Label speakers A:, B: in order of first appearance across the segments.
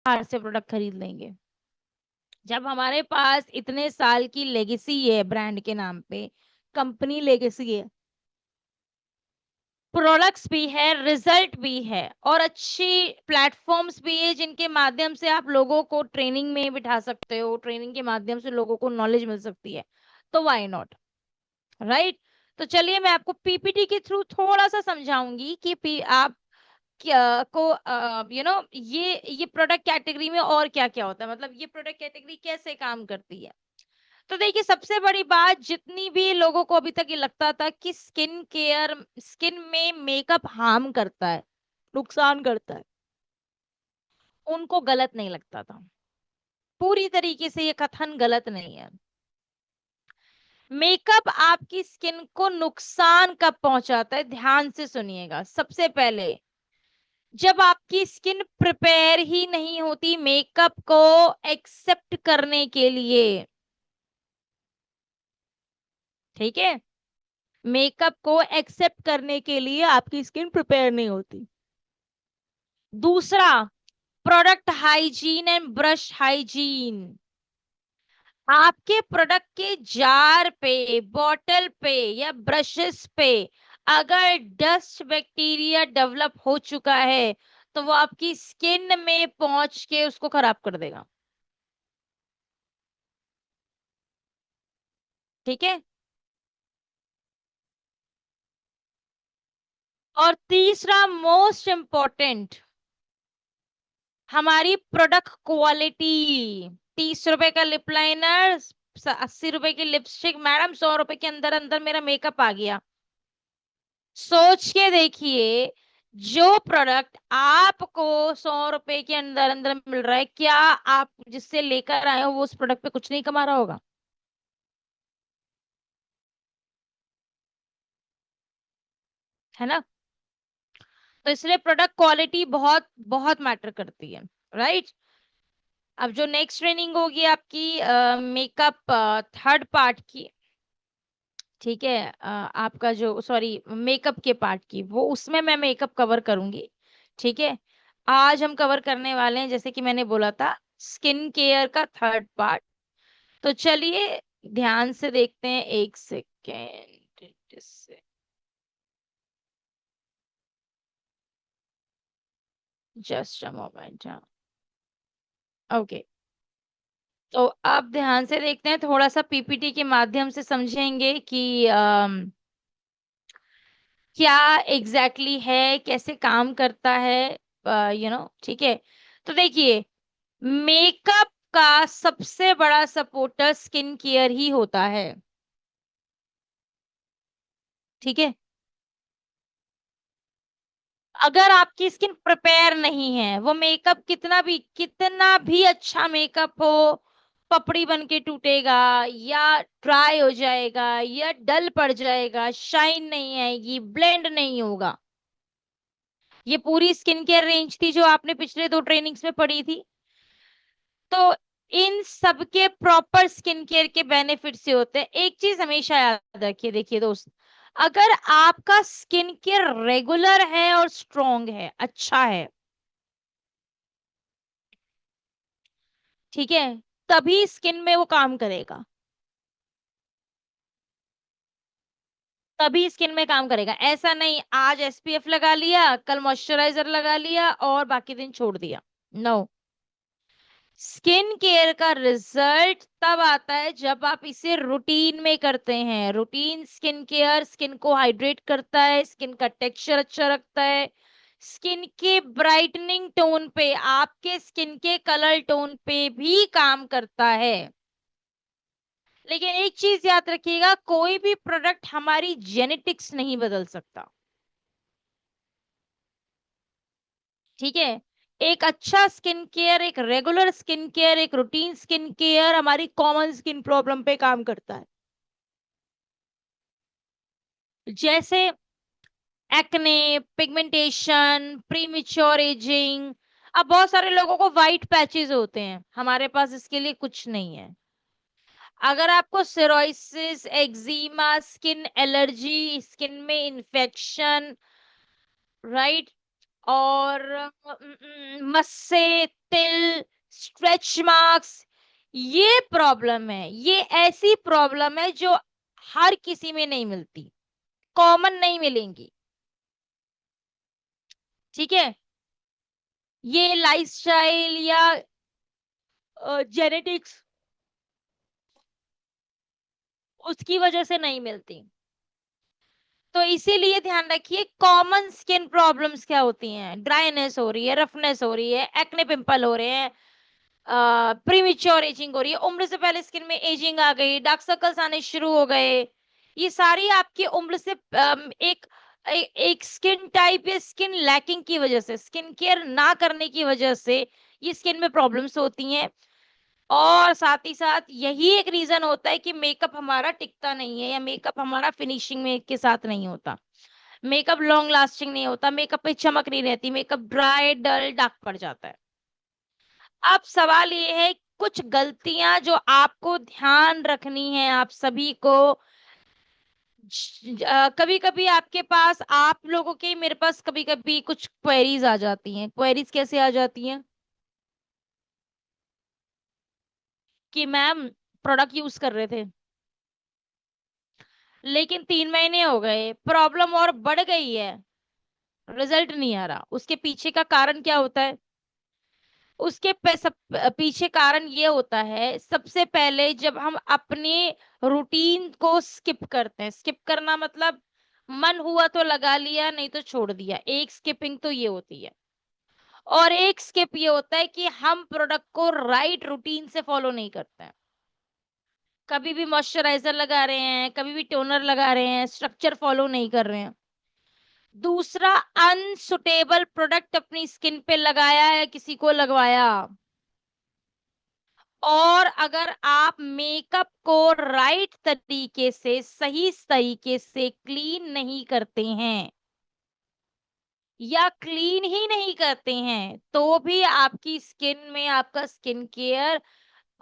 A: बाहर से प्रोडक्ट खरीद लेंगे। जब हमारे पास इतने साल की लेगेसी है ब्रांड के नाम पे, कंपनी लेगेसी है, प्रोडक्ट्स भी है, रिजल्ट भी है, और अच्छी प्लेटफॉर्म्स भी है जिनके माध्यम से आप लोगों को ट्रेनिंग में बिठा सकते हो, ट्रेनिंग के माध्यम से लोगों को नॉलेज मिल सकती है, तो व्हाई नॉट, राइट। तो चलिए मैं आपको पीपीटी के थ्रू थोड़ा सा समझाऊंगी कि आप क्या को ये प्रोडक्ट कैटेगरी में और क्या क्या होता है, मतलब ये प्रोडक्ट कैटेगरी कैसे काम करती है। तो देखिए, सबसे बड़ी बात, जितनी भी लोगों को अभी तक ये लगता था कि स्किन में मेकअप हार्म करता है, नुकसान करता है, उनको गलत नहीं लगता था। पूरी तरीके से ये कथन गलत नहीं है। मेकअप आपकी स्किन को नुकसान कब पहुंचाता है, ध्यान से सुनिएगा। सबसे पहले, जब आपकी स्किन प्रिपेयर ही नहीं होती मेकअप को एक्सेप्ट करने के लिए, ठीक है, मेकअप को एक्सेप्ट करने के लिए आपकी स्किन प्रिपेयर नहीं होती। दूसरा, product hygiene and brush hygiene. आपके प्रोडक्ट के जार पे, बॉटल पे या ब्रशेस पे अगर डस्ट बैक्टीरिया डेवलप हो चुका है तो वो आपकी स्किन में पहुंच के उसको खराब कर देगा, ठीक है। और तीसरा मोस्ट इंपॉर्टेंट, हमारी प्रोडक्ट क्वालिटी। 30 रुपए का लिप लाइनर, 80 रुपए की लिपस्टिक, मैडम 100 रुपए के अंदर अंदर मेरा मेकअप आ गया। सोच के देखिए, जो प्रोडक्ट आपको 100 रुपए के अंदर अंदर मिल रहा है, क्या आप जिससे लेकर आए हो वो उस प्रोडक्ट पे कुछ नहीं कमा रहा होगा? है ना। तो इसलिए प्रोडक्ट क्वालिटी बहुत बहुत मैटर करती है, राइट। अब जो नेक्स्ट ट्रेनिंग होगी आपकी मेकअप थर्ड पार्ट की, ठीक है, आपका जो सॉरी मेकअप के पार्ट की, वो उसमें मैं मेकअप कवर करूंगी, ठीक है। आज हम कवर करने वाले हैं, जैसे कि मैंने बोला था, स्किन केयर का थर्ड पार्ट। तो चलिए ध्यान से देखते हैं, एक सेकेंड, जस्ट अ मोमेंट, हाँ, ओके। तो अब ध्यान से देखते हैं, थोड़ा सा पीपीटी के माध्यम से समझेंगे कि क्या एग्जैक्टली है, कैसे काम करता है, ठीक है। तो देखिए, मेकअप का सबसे बड़ा सपोर्टर स्किन केयर ही होता है, ठीक है। अगर आपकी स्किन प्रिपेयर नहीं है, वो मेकअप कितना भी अच्छा मेकअप हो, पपड़ी बन के टूटेगा, या ड्राई हो जाएगा, या डल पड़ जाएगा, शाइन नहीं आएगी, ब्लेंड नहीं होगा। ये पूरी स्किन केयर रेंज थी जो आपने पिछले 2 ट्रेनिंग्स में पढ़ी थी। तो इन सब के प्रॉपर स्किन केयर के बेनिफिट से होते हैं। एक चीज हमेशा याद रखिए, देखिए दोस्त, अगर आपका स्किन केयर रेगुलर है और स्ट्रॉन्ग है, अच्छा है, ठीक है, तभी स्किन में वो काम करेगा, तभी स्किन में काम करेगा। ऐसा नहीं आज एसपीएफ लगा लिया, कल मॉइस्चराइजर लगा लिया और बाकी दिन छोड़ दिया, नो। स्किन केयर का रिजल्ट तब आता है जब आप इसे रूटीन में करते हैं। रूटीन स्किन केयर स्किन को हाइड्रेट करता है, स्किन का टेक्सचर अच्छा रखता है, स्किन के ब्राइटनिंग टोन पे, आपके स्किन के कलर टोन पे भी काम करता है। लेकिन एक चीज याद रखिएगा, कोई भी प्रोडक्ट हमारी जेनेटिक्स नहीं बदल सकता, ठीक है। एक अच्छा स्किन केयर, एक रेगुलर स्किन केयर, एक रूटीन स्किन केयर हमारी कॉमन स्किन प्रॉब्लम पे काम करता है, जैसे एक्ने, पिगमेंटेशन, प्रीमेच्योर एजिंग। अब बहुत सारे लोगों को वाइट पैचेस होते हैं, हमारे पास इसके लिए कुछ नहीं है। अगर आपको cirrhosis, eczema, skin allergy, skin में इंफेक्शन, राइट, और मस्से, तिल, स्ट्रेच मार्क्स, ये प्रॉब्लम है, ये ऐसी प्रॉब्लम है जो हर किसी में नहीं मिलती, कॉमन नहीं मिलेंगी। ठीक है, ये लाइफस्टाइल या जेनेटिक्स उसकी वजह से नहीं मिलती। तो इसीलिए ध्यान रखिए कॉमन स्किन प्रॉब्लम्स क्या होती हैं, ड्राइनेस हो रही है, रफनेस हो रही है, एक्ने पिंपल हो रहे हैं, प्रीमेच्योर एजिंग हो रही है, उम्र से पहले स्किन में एजिंग आ गई, डार्क सर्कल्स आने शुरू हो गए, ये सारी आपकी उम्र से एक स्किन टाइप या स्किन लैकिंग की वजह से, स्किन केयर ना करने की वजह से ये स्किन में प्रॉब्लम्स होती हैं। और साथ ही साथ यही एक रीजन होता है कि मेकअप हमारा टिकता नहीं है या मेकअप हमारा फिनिशिंग में के साथ नहीं होता, मेकअप लॉन्ग लास्टिंग नहीं होता, मेकअप पे चमक नहीं रहती, मेकअप ड्राई डल डार्क पड़ जाता है। अब सवाल ये है कुछ गलतियां जो आपको ध्यान रखनी है आप सभी को। कभी कभी आपके पास, आप लोगों के, मेरे पास कभी कभी कुछ क्वेरीज आ जाती हैं। क्वेरीज कैसे आ जाती हैं कि मैम प्रोडक्ट यूज कर रहे थे लेकिन 3 महीने हो गए, प्रॉब्लम और बढ़ गई है, रिजल्ट नहीं आ रहा, उसके पीछे का कारण क्या होता है? पीछे कारण ये होता है, सबसे पहले जब हम अपने रूटीन को स्किप करते हैं, स्किप करना मतलब मन हुआ तो लगा लिया नहीं तो छोड़ दिया, एक स्किपिंग तो ये होती है। और एक स्किप ये होता है कि हम प्रोडक्ट को राइट रूटीन से फॉलो नहीं करते हैं, कभी भी मॉइस्चराइजर लगा रहे हैं, कभी भी टोनर लगा रहे हैं, स्ट्रक्चर फॉलो नहीं कर रहे हैं। दूसरा, अनसुटेबल प्रोडक्ट अपनी स्किन पे लगाया है, किसी को लगवाया। और अगर आप मेकअप को राइट तरीके से, सही तरीके से क्लीन नहीं करते हैं या क्लीन ही नहीं करते हैं तो भी आपकी स्किन में, आपका स्किन केयर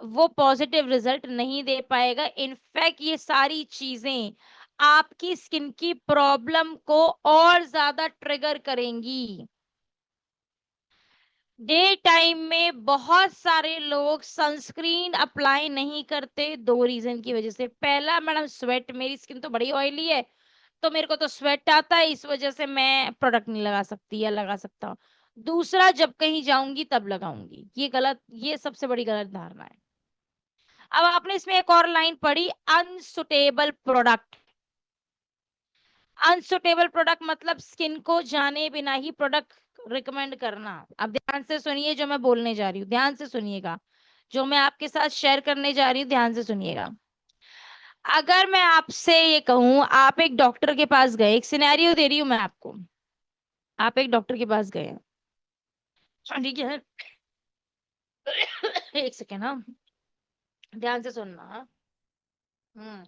A: वो पॉजिटिव रिजल्ट नहीं दे पाएगा। इनफैक्ट ये सारी चीजें आपकी स्किन की प्रॉब्लम को और ज्यादा ट्रिगर करेंगी। डे टाइम में बहुत सारे लोग सनस्क्रीन अप्लाई नहीं करते, दो रीजन की वजह से। पहला, मैडम स्वेट, मेरी स्किन तो बड़ी ऑयली है तो मेरे को तो स्वेट आता है, इस वजह से मैं प्रोडक्ट नहीं लगा सकती या लगा सकता हूँ। दूसरा, जब कहीं जाऊंगी तब लगाऊंगी, ये गलत, ये सबसे बड़ी गलत धारणा है। अब आपने इसमें एक और लाइन पढ़ी, अनसुटेबल प्रोडक्ट। अनसुटेबल प्रोडक्ट मतलब स्किन को जाने बिना ही प्रोडक्ट रिकमेंड करना। अब ध्यान से सुनिए जो मैं बोलने जा रही हूँ, ध्यान से सुनिएगा, जो मैं आपके साथ शेयर करने जा रही हूँ, ध्यान से सुनिएगा। अगर मैं आपसे ये कहूँ, आप एक डॉक्टर के पास गए, एक सिनेरियो दे रही हूँ मैं आपको, आप एक डॉक्टर के पास गए, ठीक है? एक सेकेंड, हाँ, ध्यान से सुनना। हम्म,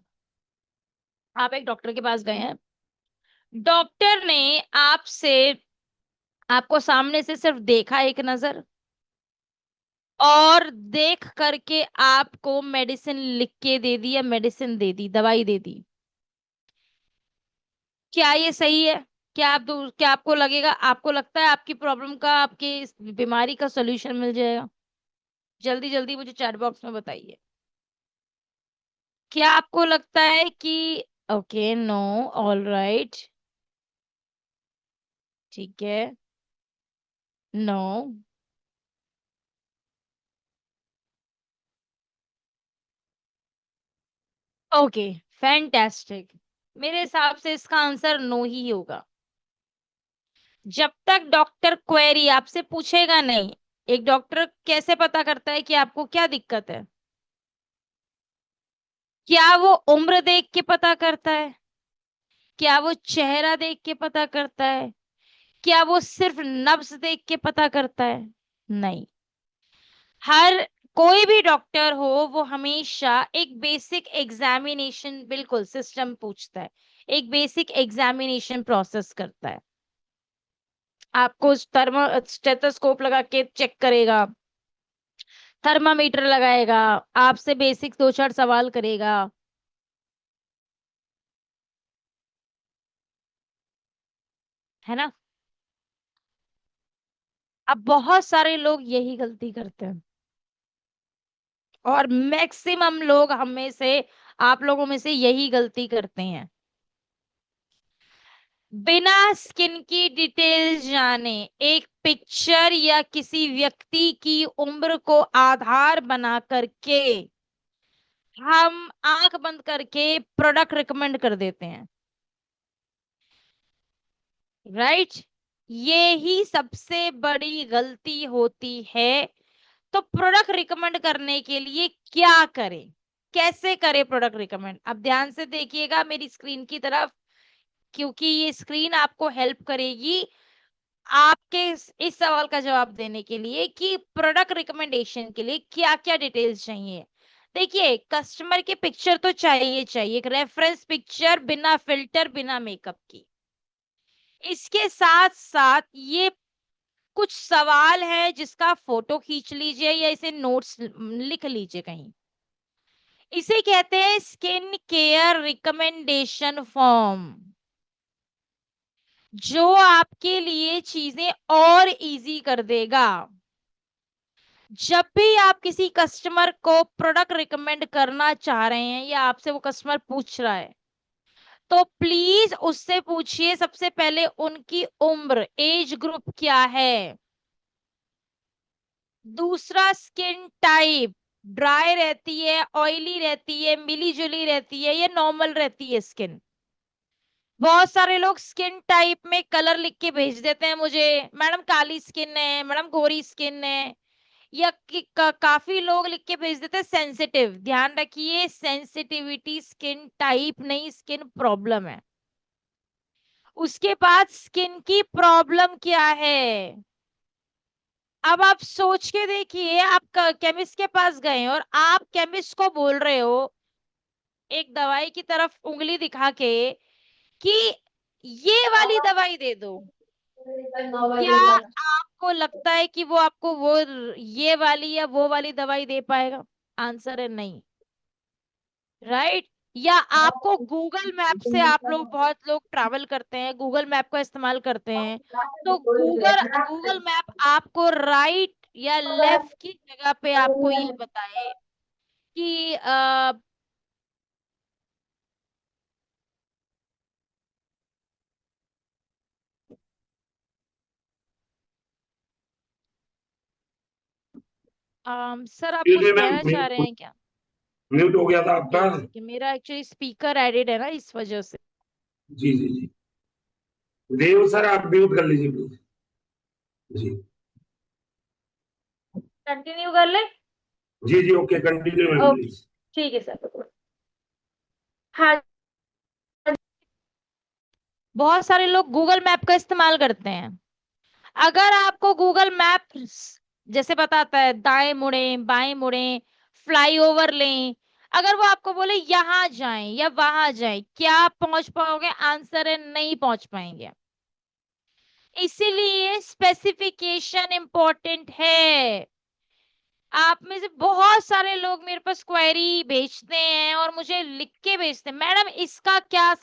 A: आप एक डॉक्टर के पास गए हैं, डॉक्टर ने आपसे, आपको सामने से सिर्फ देखा एक नजर, और देख करके आपको मेडिसिन लिख के दे दी या मेडिसिन दे दी, दवाई दे दी। क्या ये सही है? क्या आपको लगेगा, आपको लगता है आपकी प्रॉब्लम का, आपकी इस बीमारी का सोल्यूशन मिल जाएगा? जल्दी जल्दी मुझे चैट बॉक्स में बताइए। क्या आपको लगता है कि, ओके, नो, ऑल राइट, ठीक है, नो, ओके, फैंटास्टिक। मेरे हिसाब से इसका आंसर नो ही होगा। जब तक डॉक्टर क्वेरी आपसे पूछेगा नहीं, एक डॉक्टर कैसे पता करता है कि आपको क्या दिक्कत है? क्या वो उम्र देख के पता करता है? क्या वो चेहरा देख के पता करता है? क्या वो सिर्फ नब्ज देख के पता करता है? नहीं। हर कोई भी डॉक्टर हो, वो हमेशा एक बेसिक एग्जामिनेशन, बिल्कुल सिस्टम पूछता है, एक बेसिक एग्जामिनेशन प्रोसेस करता है। आपको थर्मो स्टेथोस्कोप लगा के चेक करेगा, थर्मामीटर लगाएगा, आपसे बेसिक दो चार सवाल करेगा, है ना? अब बहुत सारे लोग यही गलती करते हैं, और मैक्सिमम लोग हमें से, आप लोगों में से यही गलती करते हैं। बिना स्किन की डिटेल जाने एक पिक्चर या किसी व्यक्ति की उम्र को आधार बना करके हम आंख बंद करके प्रोडक्ट रिकमेंड कर देते हैं, राइट? ये ही सबसे बड़ी गलती होती है। तो प्रोडक्ट रिकमेंड करने के लिए क्या करें, कैसे करें प्रोडक्ट रिकमेंड? अब ध्यान से देखिएगा मेरी स्क्रीन की तरफ, क्योंकि ये स्क्रीन आपको हेल्प करेगी आपके इस सवाल का जवाब देने के लिए कि प्रोडक्ट रिकमेंडेशन के लिए क्या क्या डिटेल्स चाहिए। देखिए, कस्टमर की पिक्चर तो चाहिए चाहिए, एक रेफरेंस पिक्चर बिना फिल्टर बिना मेकअप की। इसके साथ साथ ये कुछ सवाल है जिसका फोटो खींच लीजिए या इसे नोट्स लिख लीजिए कहीं। इसे कहते हैं स्किन केयर रिकमेंडेशन फॉर्म, जो आपके लिए चीजें और इजी कर देगा। जब भी आप किसी कस्टमर को प्रोडक्ट रिकमेंड करना चाह रहे हैं या आपसे वो कस्टमर पूछ रहा है, तो प्लीज उससे पूछिए सबसे पहले उनकी उम्र, एज ग्रुप क्या है। दूसरा, स्किन टाइप, ड्राई रहती है, ऑयली रहती है, मिली जुली रहती है या नॉर्मल रहती है स्किन। बहुत सारे लोग स्किन टाइप में कलर लिख के भेज देते हैं मुझे, मैडम काली स्किन है, मैडम गोरी स्किन है, या काफी लोग लिख के भेज देते हैं सेंसिटिव। ध्यान रखिए, सेंसिटिविटी स्किन टाइप नहीं, स्किन प्रॉब्लम है। उसके बाद स्किन की प्रॉब्लम क्या है। अब आप सोच के देखिए, आप केमिस्ट के पास गए और आप केमिस्ट को बोल रहे हो एक दवाई की तरफ उंगली दिखा के कि ये वाली दवाई दे दो, क्या आपको लगता है कि वो आपको वो ये वाली या वो वाली दवाई दे पाएगा? आंसर है नहीं, राइट? या आपको गूगल मैप से, आप लोग बहुत लोग ट्रैवल करते हैं, गूगल मैप का इस्तेमाल करते हैं, तो गूगल गूगल मैप आपको राइट या लेफ्ट की जगह पे आपको ये बताए कि सर आप
B: जी
A: कुछ
B: मैम,
A: कहना चाह रहे हैं क्या?
B: म्यूट हो गया था आपका।
A: ठीक है ठीक है, मेरा एक्चुअली स्पीकर एडिड है ना, इस वजह से।
B: जी जी जी, देव सर आप म्यूट कर लीजिए प्लीज। जी
A: कंटिन्यू कर ले।
B: जी जी, okay continue ma'am
A: okay,
B: please.
A: ठीक है सर। हाँ, बहुत सारे लोग गूगल मैप का इस्तेमाल करते हैं। अगर आपको गूगल मैप जैसे बताता है दाएं मुड़े बाएं मुड़े, फ्लाईओवर लें, अगर वो आपको बोले यहां जाएं या वहां जाएं, क्या आप पहुंच पाओगे? आंसर है नहीं पहुंच पाएंगे। इसीलिए स्पेसिफिकेशन इंपॉर्टेंट है। आप में से बहुत सारे लोग मेरे पास क्वेरी भेजते हैं और मुझे लिख के भेजते हैं, मैडम इसका क्या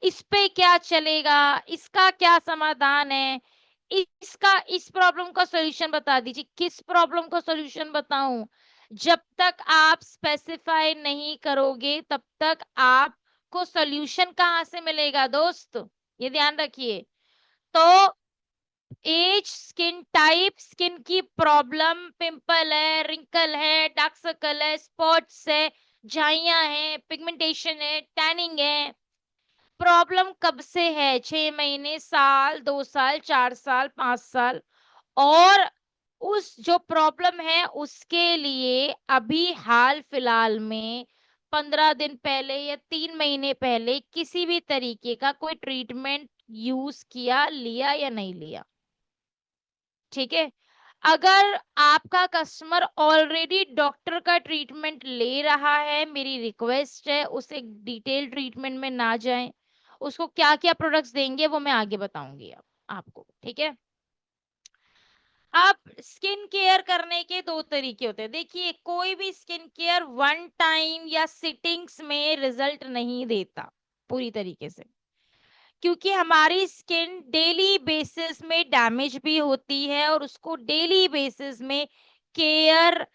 A: इस पे क्या चलेगा, इसका क्या समाधान है, इसका इस प्रॉब्लम का सॉल्यूशन बता दीजिए। किस प्रॉब्लम का सॉल्यूशन बताऊं? जब तक आप स्पेसिफाई नहीं करोगे तब तक आपको सॉल्यूशन कहाँ से मिलेगा दोस्त? ये ध्यान रखिए। तो एज, स्किन टाइप, स्किन की प्रॉब्लम, पिंपल है, रिंकल है, डार्क सर्कल है, स्पॉट्स है, झाइयां है, पिगमेंटेशन है, टैनिंग है, प्रॉब्लम कब से है? 6 महीने, साल, 2 साल, 4 साल, 5 साल। और उस जो प्रॉब्लम है उसके लिए अभी हाल फिलहाल में 15 दिन पहले या 3 महीने पहले किसी भी तरीके का कोई ट्रीटमेंट यूज किया, लिया या नहीं लिया? ठीक है। अगर आपका कस्टमर ऑलरेडी डॉक्टर का ट्रीटमेंट ले रहा है, मेरी रिक्वेस्ट है उसे डिटेल ट्रीटमेंट में ना जाएं। उसको क्या क्या प्रोडक्ट्स देंगे वो मैं आगे बताऊंगी आपको, ठीक है? अब स्किन केयर करने के दो तरीके होते हैं। देखिए, कोई भी स्किन केयर वन टाइम या सिटिंग्स में रिजल्ट नहीं देता पूरी तरीके से, क्योंकि हमारी स्किन डेली बेसिस में डैमेज भी होती है और उसको डेली बेसिस में केयर,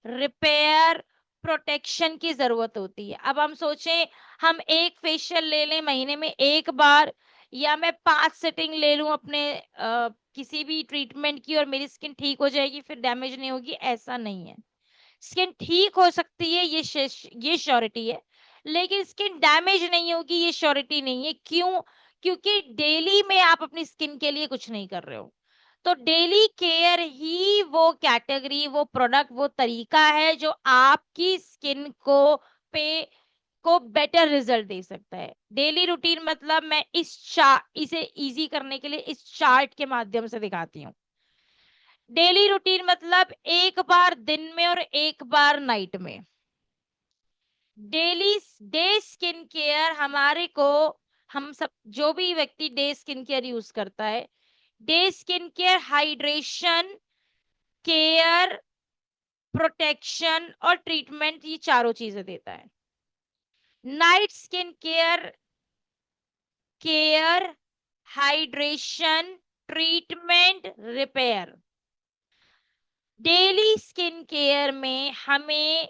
A: रिपेयर, प्रोटेक्शन की जरूरत होती है। अब हम सोचें हम एक फेशियल ले लें महीने में एक बार, या मैं 5 सिटिंग ले लूं अपने किसी भी ट्रीटमेंट की और मेरी स्किन ठीक हो जाएगी, फिर डैमेज नहीं होगी, ऐसा नहीं है। स्किन ठीक हो सकती है, ये श्योरिटी है, लेकिन स्किन डैमेज नहीं होगी, ये श्योरिटी नहीं है। क्यों? क्योंकि डेली में आप अपनी स्किन के लिए कुछ नहीं कर रहे हो। तो डेली केयर ही वो कैटेगरी, वो प्रोडक्ट, वो तरीका है जो आपकी स्किन पे को बेटर रिजल्ट दे सकता है। डेली रूटीन मतलब मैं इसे इजी करने के लिए इस चार्ट के माध्यम से दिखाती हूँ। डेली रूटीन मतलब एक बार दिन में और एक बार नाइट में। डेली डे स्किन केयर हमारे को, हम सब जो भी व्यक्ति डे स्किन केयर यूज करता है, day skin care hydration, care, protection और ट्रीटमेंट, ये चारों चीजें देता है। Night skin care, care, hydration, treatment, repair. Daily skin care में हमें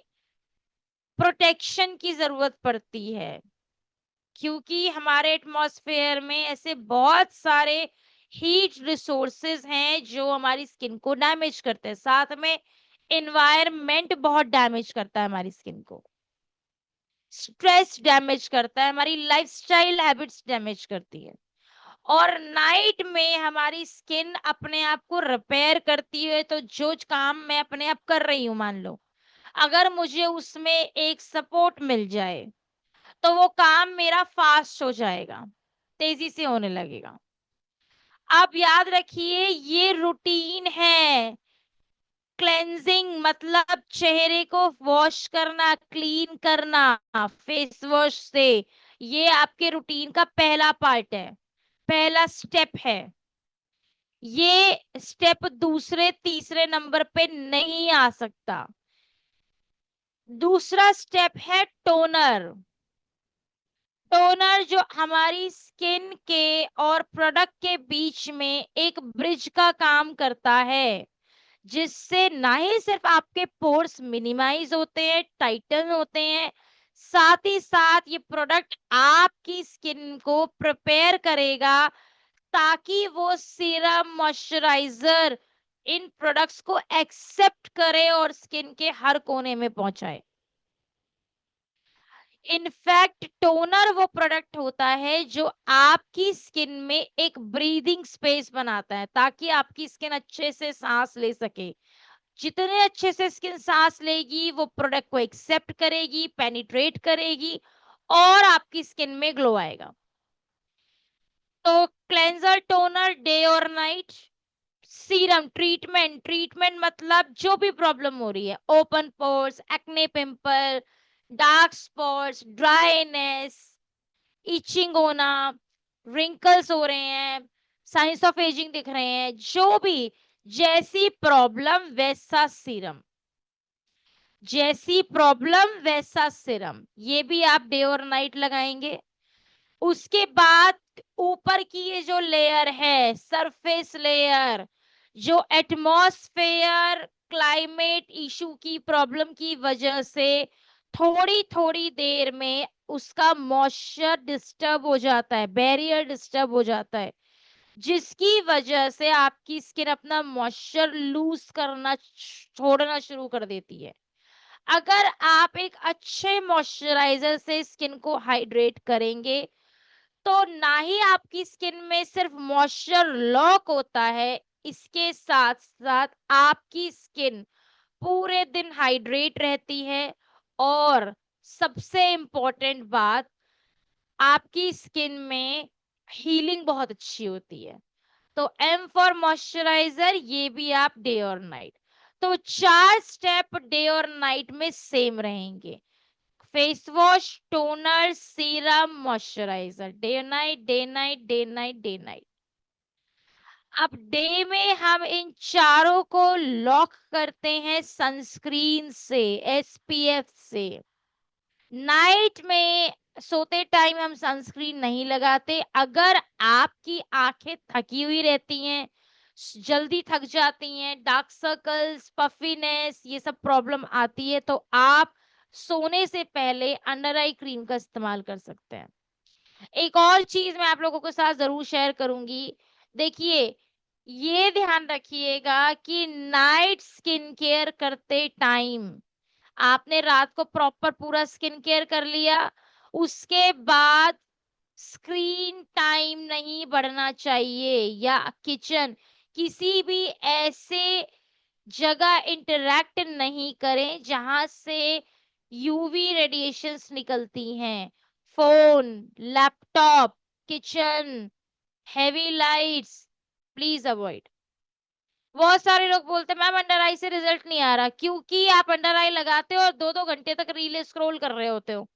A: प्रोटेक्शन की जरूरत पड़ती है, क्योंकि हमारे एटमॉस्फेयर में ऐसे बहुत सारे हीट रिसोर्सेज हैं जो हमारी स्किन को डैमेज करते हैं। साथ में एनवायरनमेंट बहुत डैमेज करता है हमारी स्किन को, स्ट्रेस डैमेज करता है, हमारी लाइफस्टाइल हैबिट्स डैमेज करती है। और नाइट में हमारी स्किन अपने आप को रिपेयर करती है। तो जो काम मैं अपने आप कर रही हूँ, मान लो अगर मुझे उसमें एक सपोर्ट मिल जाए तो वो काम मेरा फास्ट हो जाएगा, तेजी से होने लगेगा। आप याद रखिए ये रूटीन है। क्लेंजिंग मतलब चेहरे को वॉश करना, क्लीन करना फेस वॉश से, ये आपके रूटीन का पहला पार्ट है, पहला स्टेप है। ये स्टेप दूसरे तीसरे नंबर पे नहीं आ सकता। दूसरा स्टेप है टोनर। टोनर जो हमारी स्किन के और प्रोडक्ट के बीच में एक ब्रिज का काम करता है, जिससे ना ही सिर्फ आपके पोर्स मिनिमाइज होते हैं, टाइटन होते हैं, साथ ही साथ ये प्रोडक्ट आपकी स्किन को प्रिपेयर करेगा ताकि वो सीरम, मॉइस्चराइजर इन प्रोडक्ट्स को एक्सेप्ट करे और स्किन के हर कोने में पहुंचाए। इनफैक्ट टोनर वो प्रोडक्ट होता है जो आपकी स्किन में एक ब्रीदिंग स्पेस बनाता है ताकि आपकी स्किन अच्छे से सांस ले सके। जितने अच्छे से स्किन सांस लेगी वो प्रोडक्ट को एक्सेप्ट करेगी, पेनिट्रेट करेगी और आपकी स्किन में ग्लो आएगा। तो क्लेंजर, टोनर डे और नाइट। सीरम, ट्रीटमेंट मतलब जो भी प्रॉब्लम हो रही है, open pores, acne, pimple, dark spots, dryness, itching होना, रिंकल्स हो रहे हैं, साइंस ऑफ एजिंग दिख रहे हैं, जो भी जैसी प्रॉब्लम वैसा सीरम, जैसी प्रॉब्लम वैसा सीरम, ये भी आप डे और नाइट लगाएंगे। उसके बाद ऊपर की ये जो लेयर है, सरफेस लेयर, जो एटमॉस्फेयर क्लाइमेट इशू की प्रॉब्लम की वजह से थोड़ी थोड़ी देर में उसका मॉइस्चर डिस्टर्ब हो जाता है, बैरियर डिस्टर्ब हो जाता है, जिसकी वजह से आपकी स्किन अपना मॉइस्चर लूज करना छोड़ना शुरू कर देती है। अगर आप एक अच्छे मॉइस्चराइजर से स्किन को हाइड्रेट करेंगे तो ना ही आपकी स्किन में सिर्फ मॉइस्चर लॉक होता है, इसके साथ साथ आपकी स्किन पूरे दिन हाइड्रेट रहती है। और सबसे इम्पोर्टेंट बात, आपकी स्किन में हीलिंग बहुत अच्छी होती है। तो एम फॉर मॉइस्चराइजर, ये भी आप डे और नाइट। तो 4 स्टेप डे और नाइट में सेम रहेंगे। Face wash, toner, serum, moisturiser, day night, day night, day night, day night. अब डे में हम इन चारों को लॉक करते हैं सनस्क्रीन से, एसपीएफ से। नाइट में सोते टाइम हम सनस्क्रीन नहीं लगाते। अगर आपकी आंखें थकी हुई रहती हैं, जल्दी थक जाती हैं, डार्क सर्कल्स, पफीनेस, ये सब प्रॉब्लम आती है, तो आप सोने से पहले अंडर आई क्रीम का इस्तेमाल कर सकते हैं। एक और चीज मैं आप लोगों के साथ जरूर शेयर करूंगी। देखिए, ये ध्यान रखिएगा कि नाइट स्किन केयर करते टाइम आपने रात को प्रॉपर पूरा स्किन केयर कर लिया, उसके बाद स्क्रीन टाइम नहीं बढ़ना चाहिए, या किचन किसी भी ऐसे जगह इंटरैक्ट नहीं करें जहां से यूवी रेडिएशंस निकलती हैं। Phone, laptop, kitchen, heavy lights, please avoid. बहुत सारे लोग बोलते हैं मैम अंडर आई से रिजल्ट नहीं आ रहा, क्योंकि आप अंडर आई लगाते हो और 2-2 घंटे तक रील स्क्रॉल कर रहे होते हो।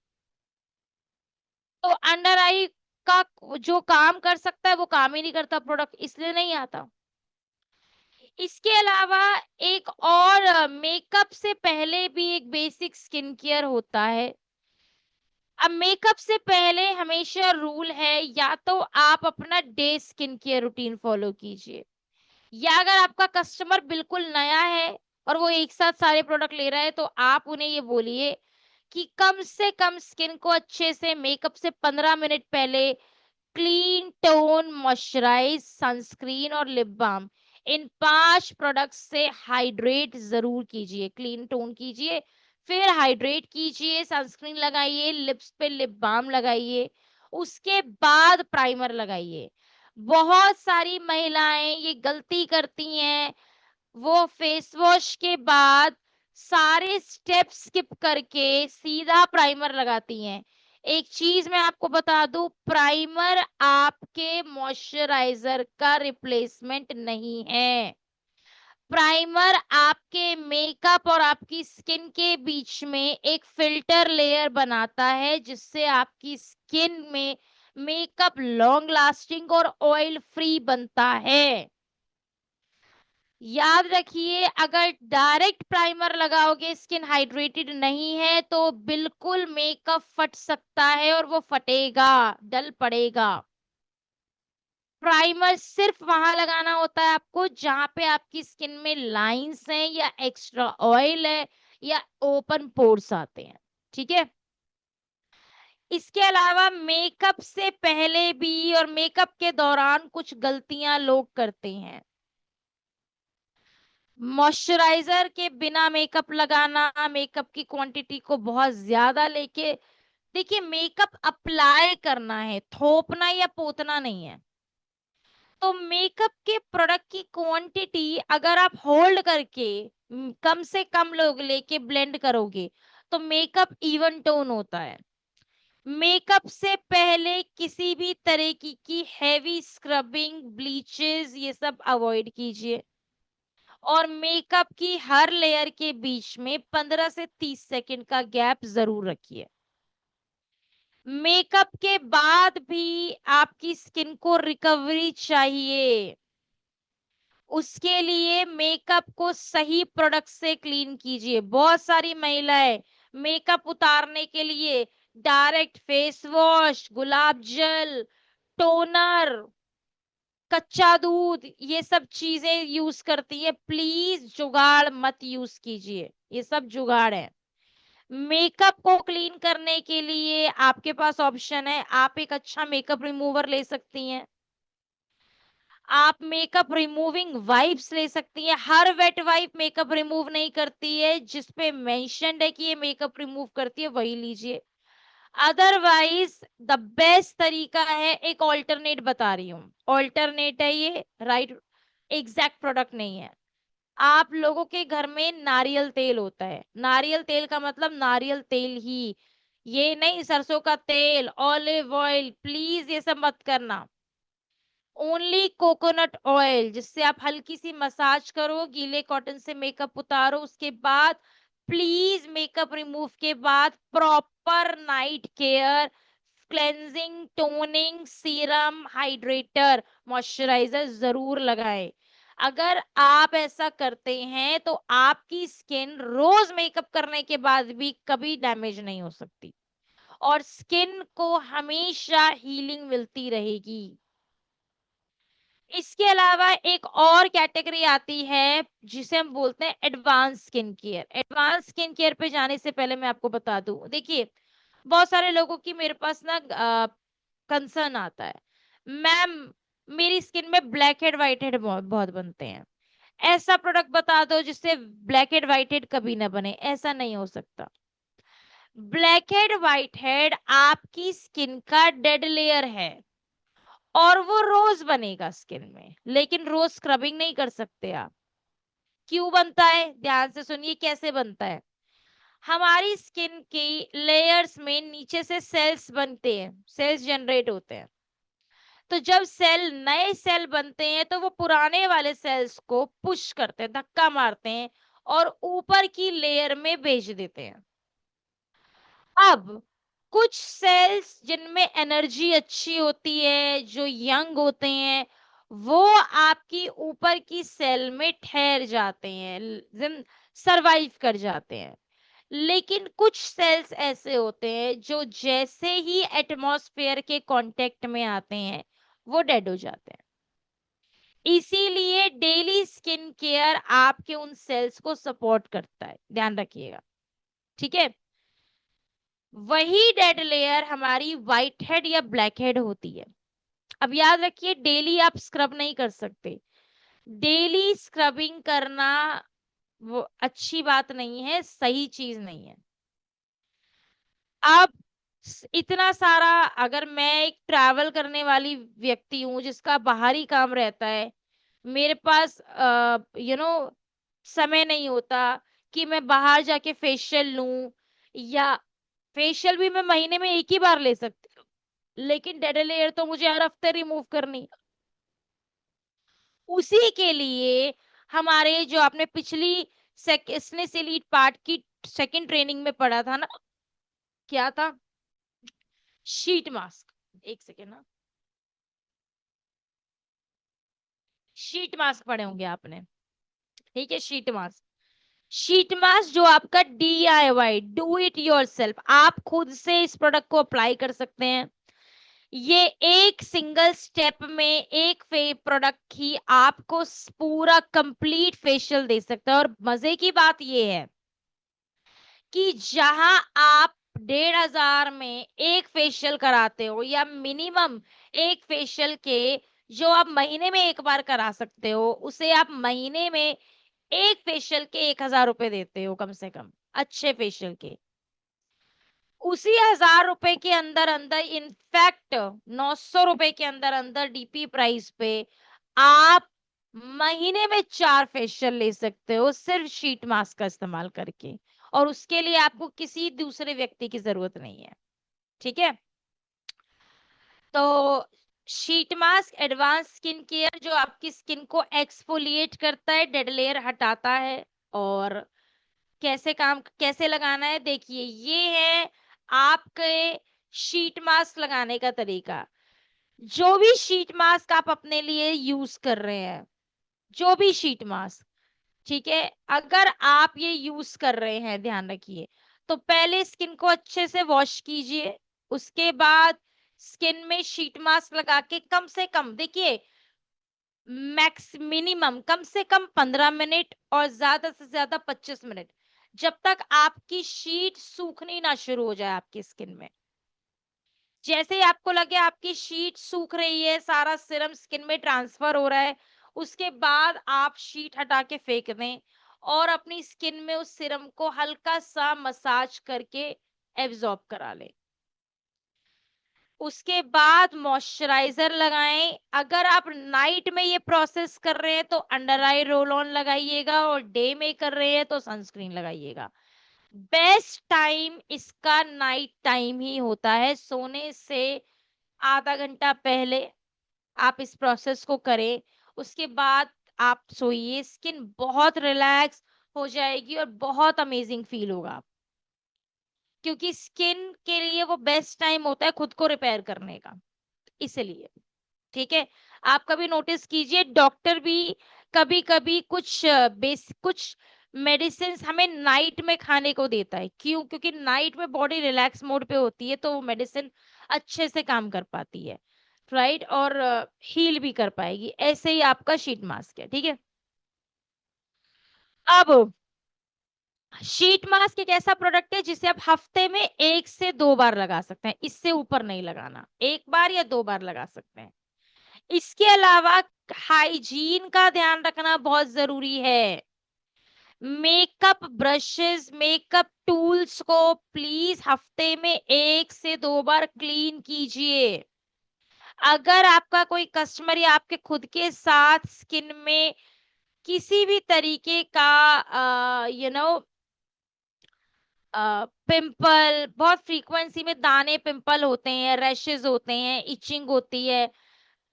A: तो अंडर आई का जो काम कर सकता है वो काम ही नहीं करता प्रोडक्ट, इसलिए नहीं आता। इसके अलावा एक और मेकअप से पहले भी एक बेसिक स्किन केयर होता है। अब मेकअप से पहले हमेशा रूल है, या तो आप अपना day skin care routine follow कीजिए, या अगर आपका कस्टमर बिल्कुल नया है और वो एक साथ सारे प्रोडक्ट ले रहा है तो आप उन्हें ये बोलिए कि कम से कम स्किन को अच्छे से मेकअप से 15 मिनट पहले क्लीन टोन, मॉइस्चराइज, सनस्क्रीन और लिप बाम, इन 5 प्रोडक्ट्स से हाइड्रेट जरूर कीजिए। क्लीन टोन कीजिए, फिर हाइड्रेट कीजिए, सनस्क्रीन लगाइए, लिप्स पे लिप बाम लगाइए, उसके बाद प्राइमर लगाइए। बहुत सारी महिलाएं ये गलती करती हैं, वो फेस वॉश के बाद सारे स्टेप स्किप करके सीधा प्राइमर लगाती हैं। एक चीज मैं आपको बता दूं, प्राइमर आपके मॉइस्चराइजर का रिप्लेसमेंट नहीं है। प्राइमर आपके मेकअप और आपकी स्किन के बीच में एक फिल्टर लेयर बनाता है, जिससे आपकी स्किन में मेकअप लॉन्ग लास्टिंग और ऑयल फ्री बनता है। याद रखिए, अगर डायरेक्ट प्राइमर लगाओगे, स्किन हाइड्रेटेड नहीं है, तो बिल्कुल मेकअप फट सकता है और वो फटेगा, डल पड़ेगा। प्राइमर सिर्फ वहां लगाना होता है आपको जहां पे आपकी स्किन में लाइंस हैं, या एक्स्ट्रा ऑयल है, या ओपन पोर्स आते हैं। ठीक है। इसके अलावा मेकअप से पहले भी और मेकअप के दौरान कुछ गलतियां लोग करते हैं। मॉइस्चराइजर के बिना मेकअप लगाना, मेकअप की क्वांटिटी को बहुत ज्यादा लेके, देखिए मेकअप अप्लाई करना है, थोपना या पोतना नहीं है। तो मेकअप के प्रोडक्ट की क्वांटिटी अगर आप होल्ड करके कम से कम लोग लेके ब्लेंड करोगे तो मेकअप इवन टोन होता है। मेकअप से पहले किसी भी तरह की हैवी स्क्रबिंग, ब्लीचेस, ये सब अवॉइड कीजिए। और मेकअप की हर लेयर के बीच में 15 से 30 सेकंड का गैप जरूर रखिए। मेकअप के बाद भी आपकी स्किन को रिकवरी चाहिए, उसके लिए मेकअप को सही प्रोडक्ट से क्लीन कीजिए। बहुत सारी महिलाएं मेकअप उतारने के लिए डायरेक्ट फेस वॉश, गुलाब जल, टोनर, कच्चा दूध, ये सब चीजें यूज करती है। प्लीज जुगाड़ मत यूज कीजिए, ये सब जुगाड़ है। मेकअप को क्लीन करने के लिए आपके पास ऑप्शन है, आप एक अच्छा मेकअप रिमूवर ले सकती हैं। आप मेकअप रिमूविंग वाइप्स ले सकती हैं। हर वेट वाइप मेकअप रिमूव नहीं करती है, जिसपे मेंशन्ड है कि ये मेकअप रिमूव करती है वही लीजिए। अदरवाइज द बेस्ट तरीका है, एक ऑल्टरनेट बता रही हूँ, ऑल्टरनेट है ये, राइट एग्जैक्ट प्रोडक्ट नहीं है। आप लोगों के घर में नारियल तेल होता है, नारियल तेल का मतलब नारियल तेल ही, ये नहीं सरसों का तेल, ऑलिव ऑयल, प्लीज ये सब मत करना। ओनली कोकोनट ऑयल, जिससे आप हल्की सी मसाज करो, गीले कॉटन से मेकअप उतारो, उसके बाद प्लीज मेकअप रिमूव के बाद proper night care, cleansing, toning, serum, hydrator, moisturiser जरूर लगाएं। अगर आप ऐसा करते हैं तो आपकी स्किन रोज मेकअप करने के बाद भी कभी डैमेज नहीं हो सकती, और स्किन को हमेशा हीलिंग मिलती रहेगी। इसके अलावा एक और कैटेगरी आती है जिसे हम बोलते हैं advance skin care. Advance skin care पे जाने से पहले मैं आपको बता दूं, देखिए बहुत सारे लोगों की मेरे पास ना कंसर्न आता है, मैम मेरी स्किन में ब्लैक हेड व्हाइट हेड बहुत बहुत बनते हैं, ऐसा प्रोडक्ट बता दो जिससे ब्लैक हेड व्हाइट हेड कभी ना बने। ऐसा नहीं हो सकता। ब्लैक हेड व्हाइट हेड आपकी स्किन का डेड लेयर है और वो रोज बनेगा स्किन में, लेकिन रोज स्क्रबिंग नहीं कर सकते आप। क्यों बनता है, ध्यान से सुनिए कैसे बनता है। हमारी स्किन की लेयर्स में नीचे से सेल्स बनते हैं, सेल्स जनरेट होते हैं। तो जब नए सेल बनते हैं तो वो पुराने वाले सेल्स को पुश करते हैं, धक्का मारते हैं और ऊपर की लेयर में भेज देते हैं। अब कुछ सेल्स जिनमें एनर्जी अच्छी होती है, जो यंग होते हैं, वो आपकी ऊपर की सेल में ठहर जाते हैं, सरवाइव कर जाते हैं। लेकिन कुछ सेल्स ऐसे होते हैं जो जैसे ही एटमॉस्फेयर के कांटेक्ट में आते हैं वो डेड हो जाते हैं। इसीलिए डेली स्किन केयर आपके उन सेल्स को सपोर्ट करता है, ध्यान रखिएगा, ठीक है। वही डेड लेयर हमारी व्हाइट हेड या ब्लैक हेड होती है। अब याद रखिए डेली आप स्क्रब नहीं कर सकते। डेली स्क्रबिंग करना वो अच्छी बात नहीं है, सही चीज नहीं है। अब इतना सारा, अगर मैं एक ट्रैवल करने वाली व्यक्ति हूँ जिसका बाहरी काम रहता है, मेरे पास समय नहीं होता कि मैं बाहर जाके फेशियल लूं, या फेशियल भी मैं महीने में एक ही बार ले सकती हूँ, लेकिन डेड लेयर तो मुझे हर हफ्ते रिमूव करनी। उसी के लिए हमारे जो आपने पिछली स्नेस एलीट पार्ट की सेकंड ट्रेनिंग में पढ़ा था ना, क्या था, शीट मास्क। एक सेकेंड ना, शीट मास्क पढ़े होंगे आपने, ठीक है। शीट मास्क, शीट मास्क जो आपका DIY, डू इट योरसेल्फ, आप खुद से इस प्रोडक्ट को अप्लाई कर सकते हैं। ये एक सिंगल स्टेप में एक प्रोडक्ट ही आपको पूरा कंप्लीट फेशियल दे सकता है। और मजे की बात ये है कि जहां आप 1,500 में एक फेशियल कराते हो, या मिनिमम एक फेशियल के जो आप महीने में एक बार करा सकते हो, उसे आप महीने में एक फेशियल के 1,000 रुपए देते हो कम से कम, अच्छे फेशियल के। उसी 1,000 रुपए के अंदर अंदर, इनफैक्ट 900 रुपए के अंदर अंदर DP प्राइस पे आप महीने में 4 फेशियल ले सकते हो सिर्फ शीट मास्क का इस्तेमाल करके, और उसके लिए आपको किसी दूसरे व्यक्ति की जरूरत नहीं है, ठीक है। तो sheet mask advance skin care जो आपकी स्किन को एक्सफोलिएट करता है, डेड लेयर हटाता है। और कैसे लगाना है, देखिए ये है आपके शीट मास्क लगाने का तरीका। जो भी शीट मास्क आप अपने लिए यूज कर रहे हैं, जो भी शीट मास्क, ठीक है, अगर आप ये यूज कर रहे हैं, ध्यान रखिए, तो पहले स्किन को अच्छे से वॉश कीजिए। उसके बाद स्किन में शीट मास्क लगा के कम से कम, देखिए मिनिमम कम से कम 15 मिनट और ज्यादा से ज्यादा 25 मिनट, जब तक आपकी शीट सूखनी ना शुरू हो जाए आपकी स्किन में। जैसे ही आपको लगे आपकी शीट सूख रही है, सारा सीरम स्किन में ट्रांसफर हो रहा है, उसके बाद आप शीट हटा के फेंक दें और अपनी स्किन में उस सीरम को हल्का सा मसाज करके एब्जॉर्ब करा लें। उसके बाद मॉइस्चराइजर लगाएं। अगर आप नाइट में ये प्रोसेस कर रहे हैं तो अंडर आई रोल ऑन लगाइएगा, और डे में कर रहे हैं तो सनस्क्रीन लगाइएगा। बेस्ट टाइम इसका नाइट टाइम ही होता है, सोने से आधा घंटा पहले आप इस प्रोसेस को करें। उसके बाद आप सोइए, स्किन बहुत रिलैक्स हो जाएगी और बहुत अमेजिंग फील होगा, क्योंकि स्किन के लिए वो बेस्ट टाइम होता है खुद को रिपेयर करने का, इसलिए, ठीक है। आप कभी नोटिस कीजिए, डॉक्टर भी कभी कभी कुछ मेडिसिन हमें नाइट में खाने को देता है। क्यों? क्योंकि नाइट में बॉडी रिलैक्स मोड पे होती है, तो वो मेडिसिन अच्छे से काम कर पाती है। राइट, और हील भी कर पाएगी। ऐसे ही आपका शीट मास्क है, ठीक है। अब शीट मास्क एक ऐसा प्रोडक्ट है जिसे आप हफ्ते में 1 से 2 बार लगा सकते हैं, इससे ऊपर नहीं लगाना, 1 बार या 2 बार लगा सकते हैं। इसके अलावा हाइजीन का ध्यान रखना बहुत जरूरी है। मेकअप ब्रशेस, मेकअप टूल्स को प्लीज हफ्ते में 1 से 2 बार क्लीन कीजिए। अगर आपका कोई कस्टमर या आपके खुद के साथ स्किन में किसी भी तरीके का पिंपल, बहुत फ्रीक्वेंसी में दाने पिंपल होते हैं, रैशेज होते हैं, इचिंग होती है,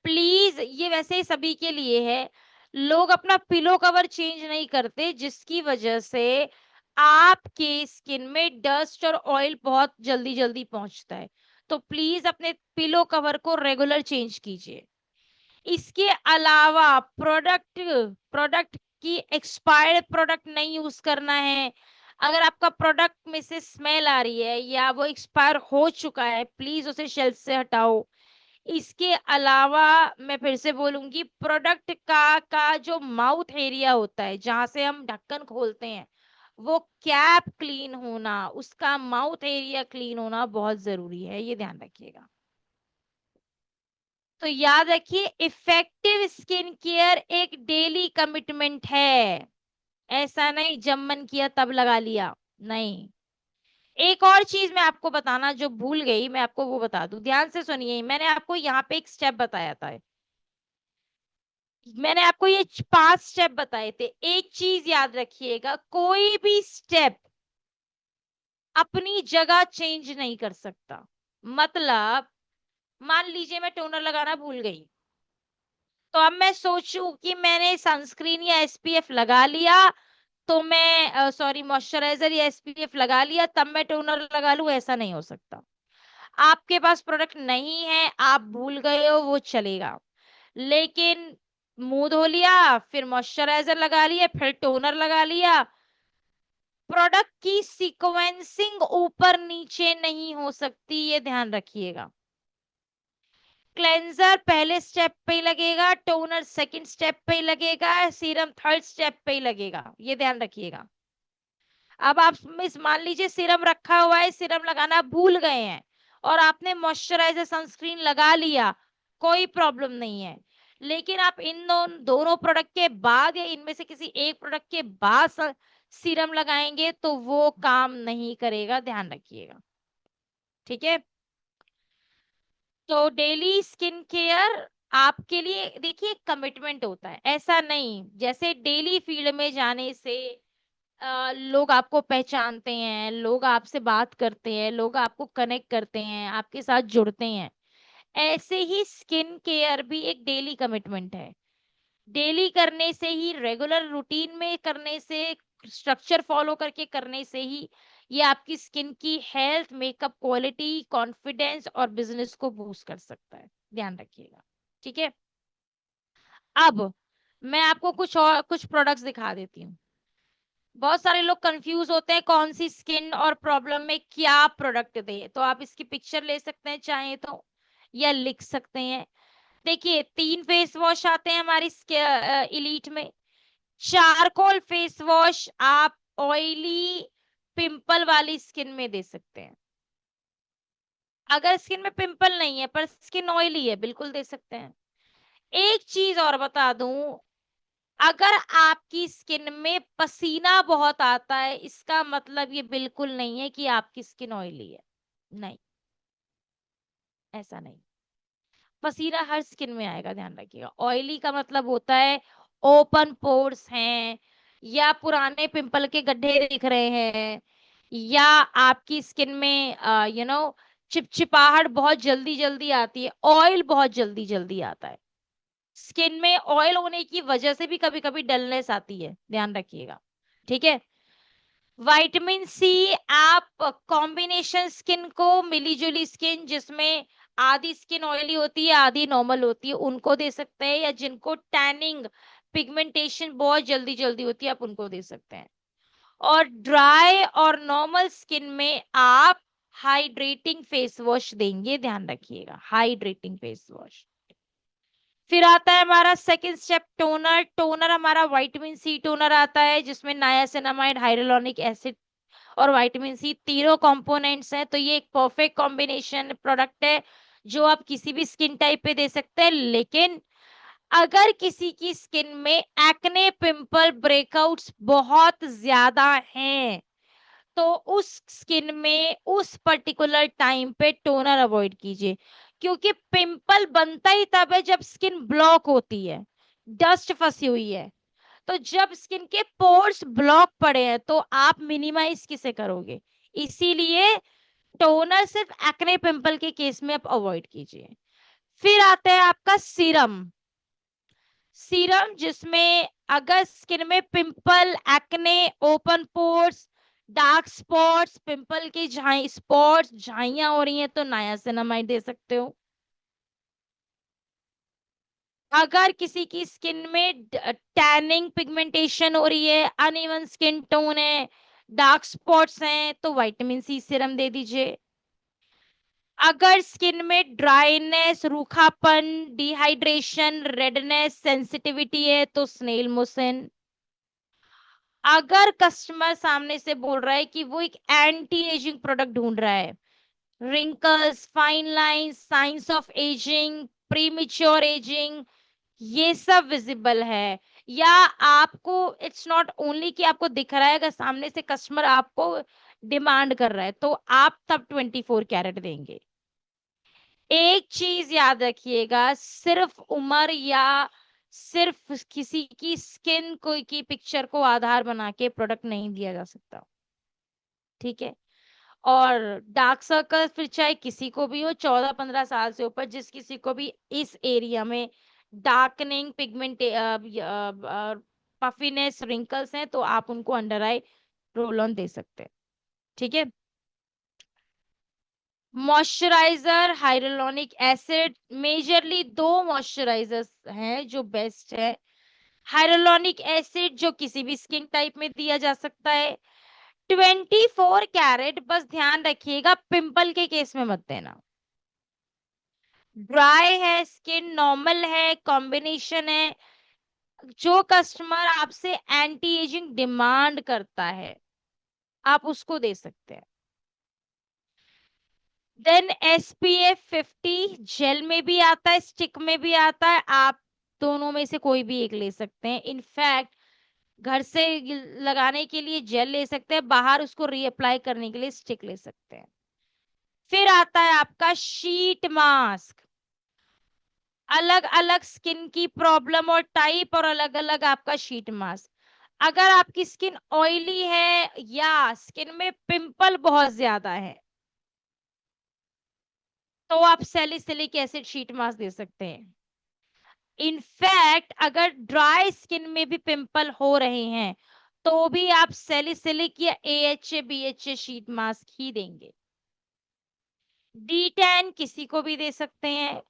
A: प्लीज, ये वैसे ही सभी के लिए है, लोग अपना पिलो कवर चेंज नहीं करते, जिसकी वजह से आपके स्किन में डस्ट और ऑयल बहुत जल्दी जल्दी पहुंचता है। तो प्लीज अपने पिलो कवर को रेगुलर चेंज कीजिए। इसके अलावा प्रोडक्ट प्रोडक्ट की एक्सपायर्ड प्रोडक्ट नहीं यूज करना है। अगर आपका प्रोडक्ट में से स्मेल आ रही है या वो एक्सपायर हो चुका है, प्लीज उसे शेल्फ से हटाओ। इसके अलावा मैं फिर से बोलूंगी, प्रोडक्ट का जो माउथ एरिया होता है, जहां से हम ढक्कन खोलते हैं, वो कैप क्लीन होना, उसका माउथ एरिया क्लीन होना बहुत जरूरी है, ये ध्यान रखिएगा। तो याद रखिए, इफेक्टिव स्किन केयर एक डेली कमिटमेंट है। ऐसा नहीं जब मन किया तब लगा लिया, नहीं। एक और चीज मैं आपको बताना जो भूल गई, मैं आपको वो बता दूं, ध्यान से सुनिए। मैंने आपको यहाँ पे एक स्टेप बताया था, मैंने आपको ये 5 स्टेप बताए थे। एक चीज याद रखिएगा, कोई भी स्टेप अपनी जगह चेंज नहीं कर सकता। मतलब मान लीजिए मैं टोनर लगाना भूल गई, तो अब मैं सोचूं कि मैंने सनस्क्रीन या एसपीएफ लगा लिया, तो मैं सॉरी मॉइस्चराइजर या एसपीएफ लगा लिया तब मैं टोनर लगा लूं, ऐसा नहीं हो सकता। आपके पास प्रोडक्ट नहीं है, आप भूल गए हो, वो चलेगा। लेकिन मुंह धो लिया, फिर मॉइस्चराइजर लगा लिया, फिर टोनर लगा लिया, प्रोडक्ट की सीक्वेंसिंग ऊपर नीचे नहीं हो सकती, ये ध्यान रखिएगा। क्लेंजर पहले स्टेप पे ही लगेगा, टोनर सेकंड स्टेप पे ही लगेगा, सीरम थर्ड स्टेप पे ही लगेगा, ये ध्यान रखिएगा। अब आप मान लीजिए सिरम रखा हुआ है, सिरम लगाना भूल गए हैं और आपने मॉइस्चराइजर सनस्क्रीन लगा लिया, कोई प्रॉब्लम नहीं है। लेकिन आप इन दोनों प्रोडक्ट के बाद या इनमें से किसी एक प्रोडक्ट के बाद सीरम लगाएंगे तो वो काम नहीं करेगा, ध्यान रखिएगा, ठीक है। तो डेली स्किन केयर आपके लिए देखिए कमिटमेंट होता है, ऐसा नहीं जैसे डेली फील्ड में जाने से लोग आपको पहचानते हैं, लोग आपसे बात करते हैं, लोग आपको कनेक्ट करते हैं, आपके साथ जुड़ते हैं, ऐसे ही स्किन केयर भी एक डेली कमिटमेंट है। डेली करने से ही, रेगुलर रूटीन में करने से, स्ट्रक्चर फॉलो करके करने से ही ये आपकी स्किन की हेल्थ, मेकअप क्वालिटी, कॉन्फिडेंस और बिजनेस को बूस्ट कर सकता है, ध्यान रखिएगा, ठीक है। अब मैं आपको कुछ प्रोडक्ट्स दिखा देती हूँ। बहुत सारे लोग कंफ्यूज होते हैं कौन सी स्किन और प्रॉब्लम में क्या प्रोडक्ट दे, तो आप इसकी पिक्चर ले सकते हैं चाहे तो, या लिख सकते हैं। देखिए 3 फेस वॉश आते हैं हमारी इलीट में। चारकोल फेस वॉश आप ऑयली पिंपल वाली स्किन में दे सकते हैं। अगर स्किन में पिंपल नहीं है पर स्किन ऑयली है, बिल्कुल दे सकते हैं। एक चीज और बता दूं, अगर आपकी स्किन में पसीना बहुत आता है, इसका मतलब ये बिल्कुल नहीं है कि आपकी स्किन ऑयली है, नहीं, ऐसा नहीं। पसीना हर स्किन में आएगा, ध्यान रखिएगा। ऑयली का मतलब होता है ओपन पोर्स हैं, या पुराने पिंपल के गड्ढे दिख रहे हैं, या आपकी स्किन में चिपचिपाहट बहुत जल्दी जल्दी आती है, ऑयल बहुत जल्दी जल्दी आता है। स्किन में ऑयल होने की वजह से भी कभी कभी डलनेस आती है, ध्यान रखिएगा, ठीक है। विटामिन सी आप कॉम्बिनेशन स्किन को, मिली जुली स्किन जिसमें आधी स्किन ऑयली होती है आधी नॉर्मल होती है, उनको दे सकते हैं, या जिनको टैनिंग, पिगमेंटेशन बहुत जल्दी जल्दी होती है, आप उनको दे सकते हैं। और ड्राई और नॉर्मल स्किन में आप हाइड्रेटिंग फेस वॉश देंगे, ध्यान रखिएगा, हाइड्रेटिंग फेस वॉश। फिर आता है हमारा सेकंड स्टेप, टोनर। टोनर हमारा विटामिन सी टोनर आता है, जिसमें नायासिनामाइड, हाइलुरोनिक एसिड और विटामिन सी तीनों कंपोनेंट्स हैं। तो ये एक परफेक्ट कॉम्बिनेशन प्रोडक्ट है जो आप किसी भी स्किन टाइप पे दे सकते हैं। लेकिन अगर किसी की स्किन में एक्ने, पिंपल, ब्रेकआउट्स बहुत ज्यादा हैं, तो उस स्किन में उस पर्टिकुलर टाइम पे टोनर अवॉइड कीजिए, क्योंकि पिंपल बनता ही तब है जब स्किन ब्लॉक होती है, डस्ट फंसी हुई है। तो जब स्किन के पोर्स ब्लॉक पड़े हैं तो आप मिनिमाइज किसे करोगे, इसीलिए टोनर सिर्फ एक्ने, पिंपल के केस में आप अवॉइड कीजिए। फिर आता है आपका सीरम। सीरम जिसमें अगर स्किन में pimple, acne, open pores, dark spots, pimple की स्पॉट्स, झाइयां हो रही हैं, तो नायासिनामाइड दे सकते हो। अगर किसी की स्किन में टैनिंग, पिगमेंटेशन हो रही है, अनइवन स्किन टोन है, डार्क स्पॉट्स हैं, तो विटामिन सी सीरम दे दीजिए। अगर स्किन में ड्राइनेस, रूखापन, डिहाइड्रेशन, रेडनेस, सेंसिटिविटी है, तो स्नेल मोशन। अगर कस्टमर सामने से बोल रहा है कि वो एक एंटी एजिंग प्रोडक्ट ढूंढ रहा है, wrinkles, fine lines, science of ageing, premature ageing, ये सब विजिबल है, या आपको इट्स नॉट ओनली कि आपको दिख रहा है, अगर सामने से कस्टमर आपको डिमांड कर रहा है, तो आप तब 24 कैरेट देंगे। एक चीज याद रखिएगा, सिर्फ उम्र या सिर्फ किसी की स्किन को की पिक्चर को आधार बना के प्रोडक्ट नहीं दिया जा सकता, ठीक है। और डार्क सर्कल फिर चाहे किसी को भी हो, 14-15 साल से ऊपर जिस किसी को भी इस एरिया में डार्कनिंग, पिगमेंट, पफिनेस, रिंकल्स हैं, तो आप उनको अंडर आई रोल ऑन दे सकते हैं, ठीक है। मॉइस्चराइजर, हाइलुरोनिक एसिड, मेजरली दो मॉइस्चराइजर्स हैं जो बेस्ट है। हाइलुरोनिक एसिड जो किसी भी स्किन टाइप में दिया जा सकता है, 24 कैरेट, बस ध्यान रखिएगा पिंपल के केस में मत देना। ड्राई है स्किन, नॉर्मल है, कॉम्बिनेशन है, जो कस्टमर आपसे एंटी एजिंग डिमांड करता है, आप उसको दे सकते हैं। देन SPF 50 जेल में भी आता है, स्टिक में भी आता है, आप दोनों में से कोई भी एक ले सकते हैं। इनफैक्ट घर से लगाने के लिए जेल ले सकते हैं, बाहर उसको रीअप्लाई करने के लिए स्टिक ले सकते हैं। फिर आता है आपका शीट मास्क। अलग अलग स्किन की प्रॉब्लम और टाइप, और अलग अलग आपका शीट मास्क। अगर आपकी स्किन ऑयली है या स्किन में पिंपल बहुत ज्यादा है, तो आप सैलिसिलिक एसिड शीट मास्क दे सकते हैं। इनफैक्ट अगर ड्राई स्किन में भी पिंपल हो रहे हैं, तो भी आप सैलिसिलिक या AHA BHA शीट मास्क ही देंगे। D10 किसी को भी दे सकते हैं।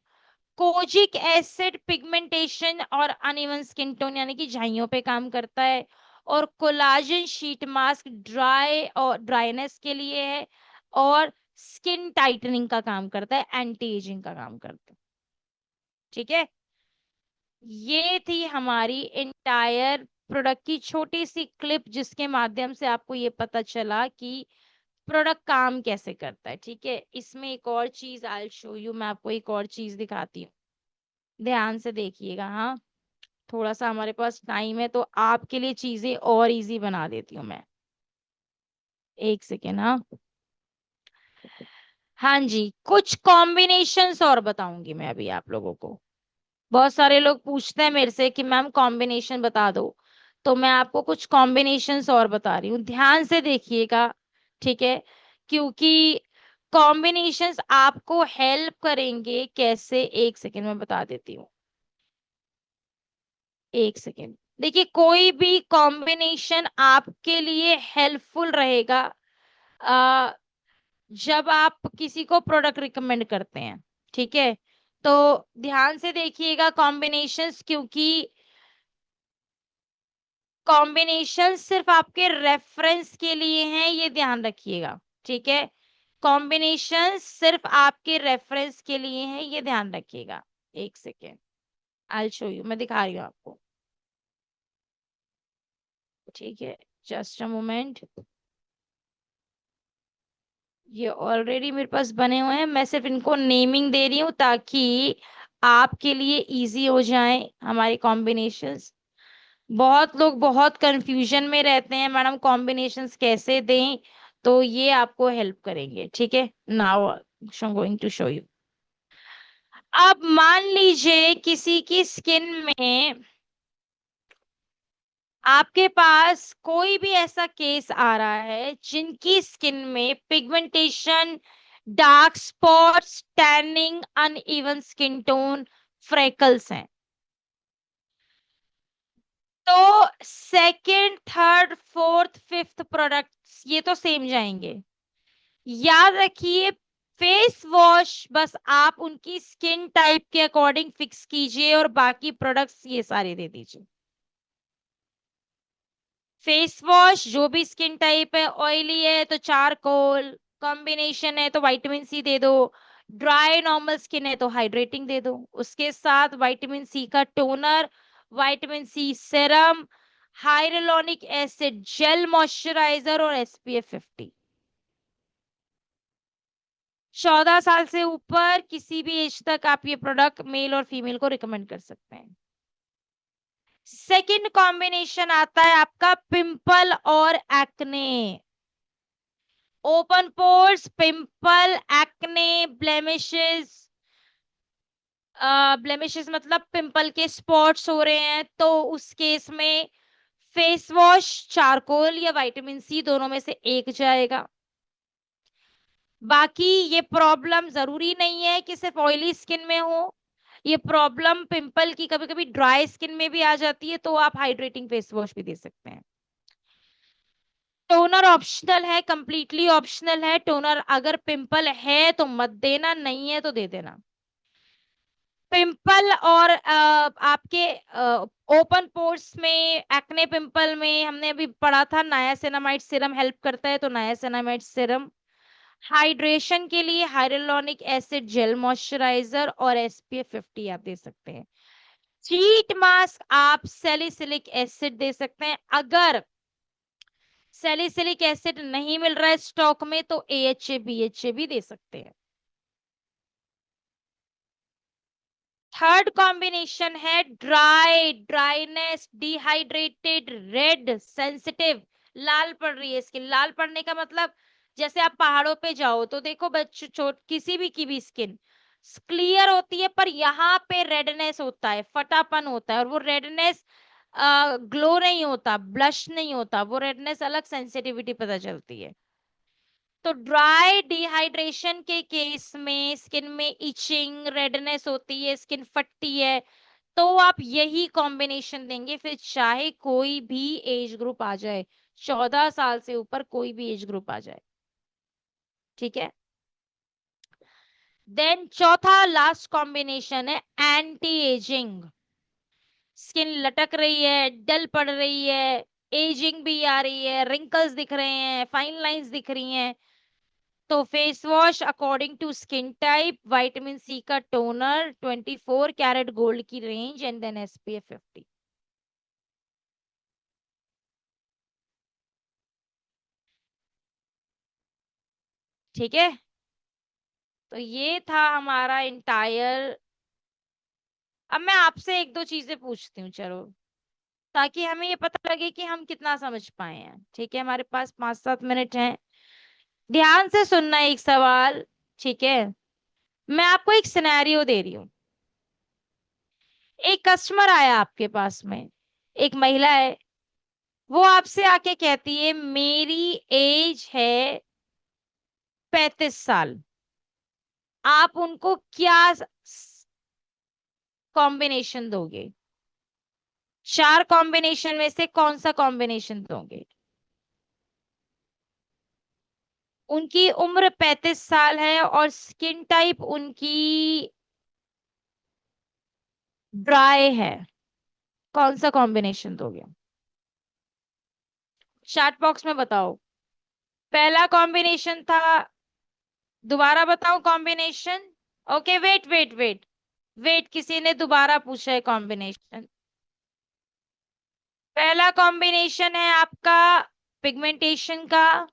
A: कोजिक एसिड पिगमेंटेशन और अनइवन स्किन टोन यानी कि झाइयों पे काम करता है, और कोलाजन शीट मास्क ड्राई और ड्राइनेस के लिए है, और स्किन टाइटनिंग का काम करता है, एंटी एजिंग का काम करता है, ठीक है। ये थी हमारी इंटायर प्रोडक्ट की छोटी सी क्लिप, जिसके माध्यम से आपको ये पता चला कि प्रोडक्ट काम कैसे करता है, ठीक है। इसमें एक और चीज आई शो यू, मैं आपको एक और चीज दिखाती हूँ, ध्यान से देखिएगा। हाँ, थोड़ा सा हमारे पास टाइम है तो आपके लिए चीजें और इजी बना देती हूँ मैं। एक सेकेंड। हाँ, हाँ जी, कुछ कॉम्बिनेशंस और बताऊंगी मैं अभी आप लोगों को। बहुत सारे लोग पूछते हैं मेरे से कि मैम कॉम्बिनेशन बता दो, तो मैं आपको कुछ कॉम्बिनेशंस और बता रही हूँ, ध्यान से देखिएगा, ठीक है। क्योंकि कॉम्बिनेशंस आपको हेल्प करेंगे कैसे, एक सेकेंड में बता देती हूँ। एक सेकेंड, देखिए कोई भी कॉम्बिनेशन आपके लिए हेल्पफुल रहेगा आ, जब आप किसी को प्रोडक्ट रिकमेंड करते हैं, ठीक है। तो ध्यान से देखिएगा कॉम्बिनेशंस, क्योंकि कॉम्बिनेशन सिर्फ आपके रेफरेंस के लिए हैं, ये ध्यान रखिएगा, ठीक है। कॉम्बिनेशन सिर्फ आपके रेफरेंस के लिए है, ये ध्यान रखिएगा। एक सेकेंड, आई शो यू, मैं दिखा रही हूँ आपको। ठीक है, जस्ट अ मोमेंट। ये ऑलरेडी मेरे पास बने हुए हैं, मैं सिर्फ इनको नेमिंग दे रही हूँ ताकि आपके लिए इजी हो जाए हमारे कॉम्बिनेशंस। बहुत लोग बहुत कंफ्यूजन में रहते हैं, मैडम कॉम्बिनेशंस कैसे दें, तो ये आपको हेल्प करेंगे। ठीक है, now I am going to show you. अब मान लीजिए किसी की स्किन में, आपके पास कोई भी ऐसा केस आ रहा है जिनकी स्किन में pigmentation, dark spots, tanning, uneven skin tone, freckles हैं, तो second, third, fourth, fifth products ये तो सेम जाएंगे। याद रखिए, फेस वॉश बस आप उनकी स्किन टाइप के अकॉर्डिंग फिक्स कीजिए और बाकी प्रोडक्ट्स ये सारे दे दीजिए। फेस वॉश जो भी स्किन टाइप है, ऑयली है तो चारकोल, कॉम्बिनेशन है तो विटामिन सी दे दो, ड्राई नॉर्मल स्किन है तो हाइड्रेटिंग दे दो, उसके साथ विटामिन सी का toner, vitamin C serum, hyaluronic acid gel moisturiser और एसपीएफ 50। 14 साल से ऊपर किसी भी एज तक आप ये प्रोडक्ट मेल और फीमेल को रिकमेंड कर सकते हैं। सेकंड कॉम्बिनेशन आता है आपका पिंपल और acne. Open pores, pimple, acne, blemishes, blemishes मतलब पिंपल के स्पॉट्स हो रहे हैं, तो उस केस में फेस वॉश चारकोल या विटामिन सी दोनों में से एक जाएगा। बाकी ये प्रॉब्लम जरूरी नहीं है कि सिर्फ ऑयली स्किन में हो, ये प्रॉब्लम पिंपल की कभी कभी ड्राई स्किन में भी आ जाती है, तो आप हाइड्रेटिंग फेस वॉश भी दे सकते हैं। टोनर ऑप्शनल है, कंप्लीटली ऑप्शनल है। टोनर अगर पिंपल है तो मत देना, नहीं है तो दे देना। पिंपल और आपके ओपन पोर्स में, एक्ने पिंपल में हमने अभी पढ़ा था नायासिनामाइड सीरम हेल्प करता है, तो नायासिनामाइड सीरम। हाइड्रेशन के लिए हाइलुरोनिक एसिड जेल मॉइस्चराइजर और एसपीएफ 50 आप दे सकते हैं। शीट मास्क आप सैलिसिलिक एसिड दे सकते हैं। अगर सैलिसिलिक एसिड नहीं मिल रहा है स्टॉक में तो एएचए बीएचए भी दे सकते हैं। थर्ड कॉम्बिनेशन है dry, dryness, dehydrated, red, sensitive. लाल पड़ रही है स्किन, लाल पड़ने का मतलब जैसे आप पहाड़ों पे जाओ तो देखो बच्चों, छोट किसी भी की भी स्किन क्लियर होती है, पर यहाँ पे रेडनेस होता है, फटापन होता है, और वो रेडनेस ग्लो नहीं होता, ब्लश नहीं होता, वो रेडनेस अलग सेंसिटिविटी पता चलती है। तो ड्राई डिहाइड्रेशन के केस में स्किन में इचिंग, रेडनेस होती है, स्किन फटती है, तो आप यही कॉम्बिनेशन देंगे, फिर चाहे कोई भी एज ग्रुप आ जाए, 14 साल से ऊपर कोई भी एज ग्रुप आ जाए। ठीक है, देन चौथा लास्ट कॉम्बिनेशन है एंटी एजिंग। स्किन लटक रही है, डल पड़ रही है, एजिंग भी आ रही है, रिंकल्स दिख रहे हैं, फाइन लाइंस दिख रही हैं, तो face wash according to skin type, vitamin C का टोनर, 24 कैरेट गोल्ड की रेंज, एंड देन एसपीएफ 50। ठीक है, तो ये था हमारा इंटायर। अब मैं आपसे एक दो चीजें पूछती हूँ, चलो, ताकि हमें ये पता लगे कि हम कितना समझ पाए हैं। ठीक है, हमारे पास 5-7 मिनट हैं, ध्यान से सुनना एक सवाल। ठीक है, मैं आपको एक सिनेरियो दे रही हूँ। एक कस्टमर आया आपके पास में, एक महिला है, वो आपसे आके कहती है मेरी एज है 35 साल, आप उनको क्या कॉम्बिनेशन दोगे? 4 कॉम्बिनेशन में से कौन सा कॉम्बिनेशन दोगे? उनकी उम्र 35 साल है और स्किन टाइप उनकी ड्राई है, कौन सा कॉम्बिनेशन दोगे? चैट बॉक्स में बताओ। पहला कॉम्बिनेशन था दोबारा बताओ combination. Okay, wait wait wait wait, किसी ने दोबारा पूछा है कॉम्बिनेशन। पहला कॉम्बिनेशन है आपका पिगमेंटेशन का।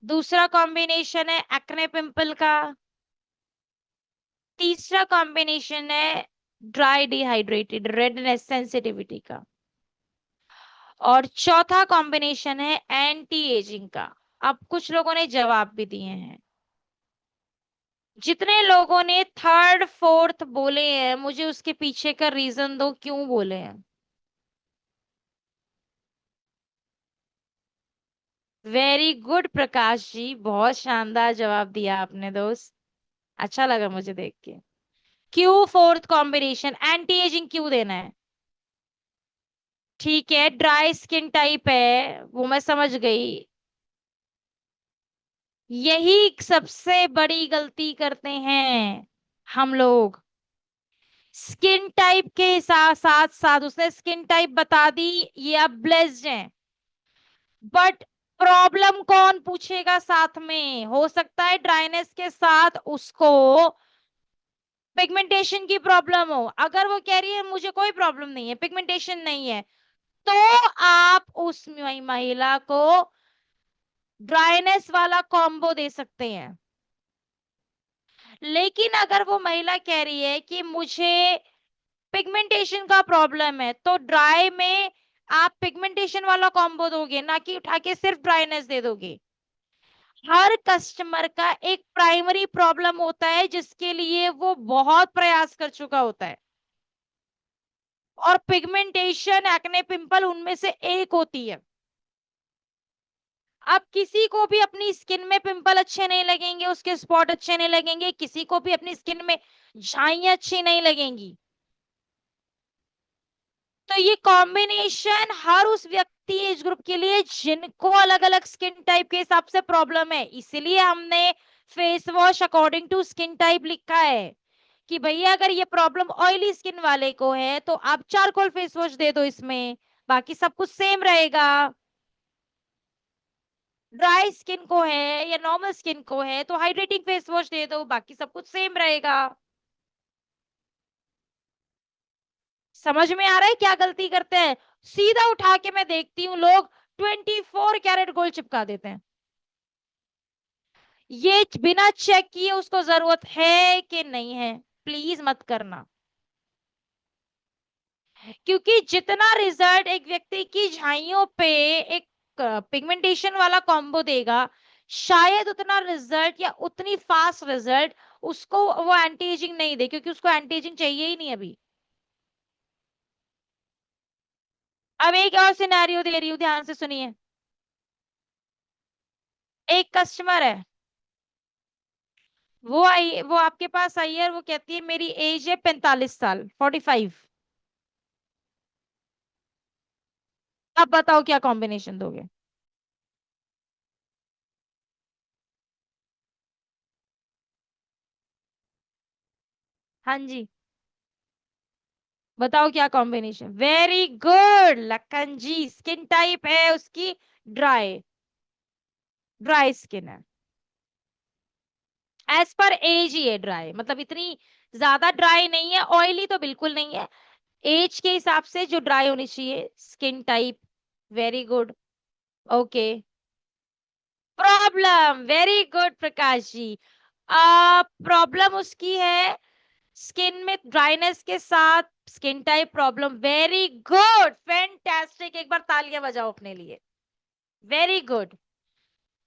A: दूसरा कॉम्बिनेशन है एक्ने पिंपल का। तीसरा कॉम्बिनेशन है ड्राई डिहाइड्रेटेड रेडनेस सेंसिटिविटी का। और चौथा कॉम्बिनेशन है एंटी एजिंग का। अब कुछ लोगों ने जवाब भी दिए हैं। जितने लोगों ने थर्ड फोर्थ बोले हैं, मुझे उसके पीछे का रीजन दो, क्यों बोले हैं। वेरी गुड प्रकाश जी, बहुत शानदार जवाब दिया आपने दोस्त। अच्छा लगा मुझे देख के। क्यों फोर्थ कॉम्बिनेशन एंटी एजिंग क्यों देना है? ठीक है, ड्राई स्किन टाइप है, वो मैं समझ गई। यही सबसे बड़ी गलती करते हैं हम लोग। स्किन टाइप के साथ साथ साथ उसने स्किन टाइप बता दी, ये आप ब्लेस्ड हैं। बट प्रॉब्लम कौन पूछेगा साथ में? हो सकता है ड्राइनेस के साथ उसको पिगमेंटेशन की प्रॉब्लम हो। अगर वो कह रही है मुझे कोई प्रॉब्लम नहीं है, पिगमेंटेशन नहीं है, तो आप उस महिला को ड्राइनेस वाला कॉम्बो दे सकते हैं। लेकिन अगर वो महिला कह रही है कि मुझे पिगमेंटेशन का प्रॉब्लम है, तो ड्राई में आप पिगमेंटेशन वाला कॉम्बो दोगे, ना कि उठा के सिर्फ ड्राइनेस दे दोगे। हर कस्टमर का एक प्राइमरी प्रॉब्लम होता है जिसके लिए वो बहुत प्रयास कर चुका होता है, और पिगमेंटेशन एक्ने पिंपल उनमें से एक होती है। अब किसी को भी अपनी स्किन में पिंपल अच्छे नहीं लगेंगे, उसके स्पॉट अच्छे नहीं लगेंगे, किसी को भी अपनी स्किन में झाइयां अच्छी नहीं लगेंगी। तो ये कॉम्बिनेशन हर उस व्यक्ति एज ग्रुप के लिए जिनको अलग अलग स्किन टाइप के हिसाब से प्रॉब्लम है, इसलिए हमने face wash according to skin type लिखा है कि भैया अगर ये प्रॉब्लम ऑयली स्किन वाले को है तो आप चारकोल फेस वॉश दे दो इसमें, बाकी सब कुछ सेम रहेगा। ड्राई स्किन को है या नॉर्मल स्किन को है तो हाइड्रेटिंग फेस वॉश दे दो, बाकी सब कुछ सेम रहेगा। समझ में आ रहा है क्या गलती करते हैं? सीधा उठा के मैं देखती हूँ लोग 24 कैरेट गोल्ड चिपका देते हैं। ये बिना चेक किए उसको जरूरत है कि नहीं है, प्लीज मत करना। क्योंकि जितना रिजल्ट एक व्यक्ति की झाइयों पे एक पिगमेंटेशन वाला कॉम्बो देगा, शायद उतना रिजल्ट या उतनी फास्ट रिजल्ट उसको वो एंटी एजिंग नहीं दे, क्योंकि उसको एंटी एजिंग चाहिए ही नहीं अभी। अब एक और सिनेरियो दे रही हूँ, ध्यान से सुनिए। एक कस्टमर है, वो आपके पास आई है और वो कहती है मेरी एज है 45 साल, 45। अब बताओ क्या कॉम्बिनेशन दोगे? हाँ जी, बताओ क्या कॉम्बिनेशन। वेरी गुड लखन जी, स्किन टाइप है उसकी ड्राई, ड्राई स्किन है। एज पर एज ही है ड्राई, मतलब इतनी ज्यादा ड्राई नहीं है, ऑयली तो बिल्कुल नहीं है। एज के हिसाब से जो ड्राई होनी चाहिए skin type. Very good. Okay, problem, very good Prakash ji. Problem उसकी है स्किन में ड्राइनेस के साथ skin type problem. Very good, fantastic, एक बार तालियां बजाओ अपने लिए। Very good.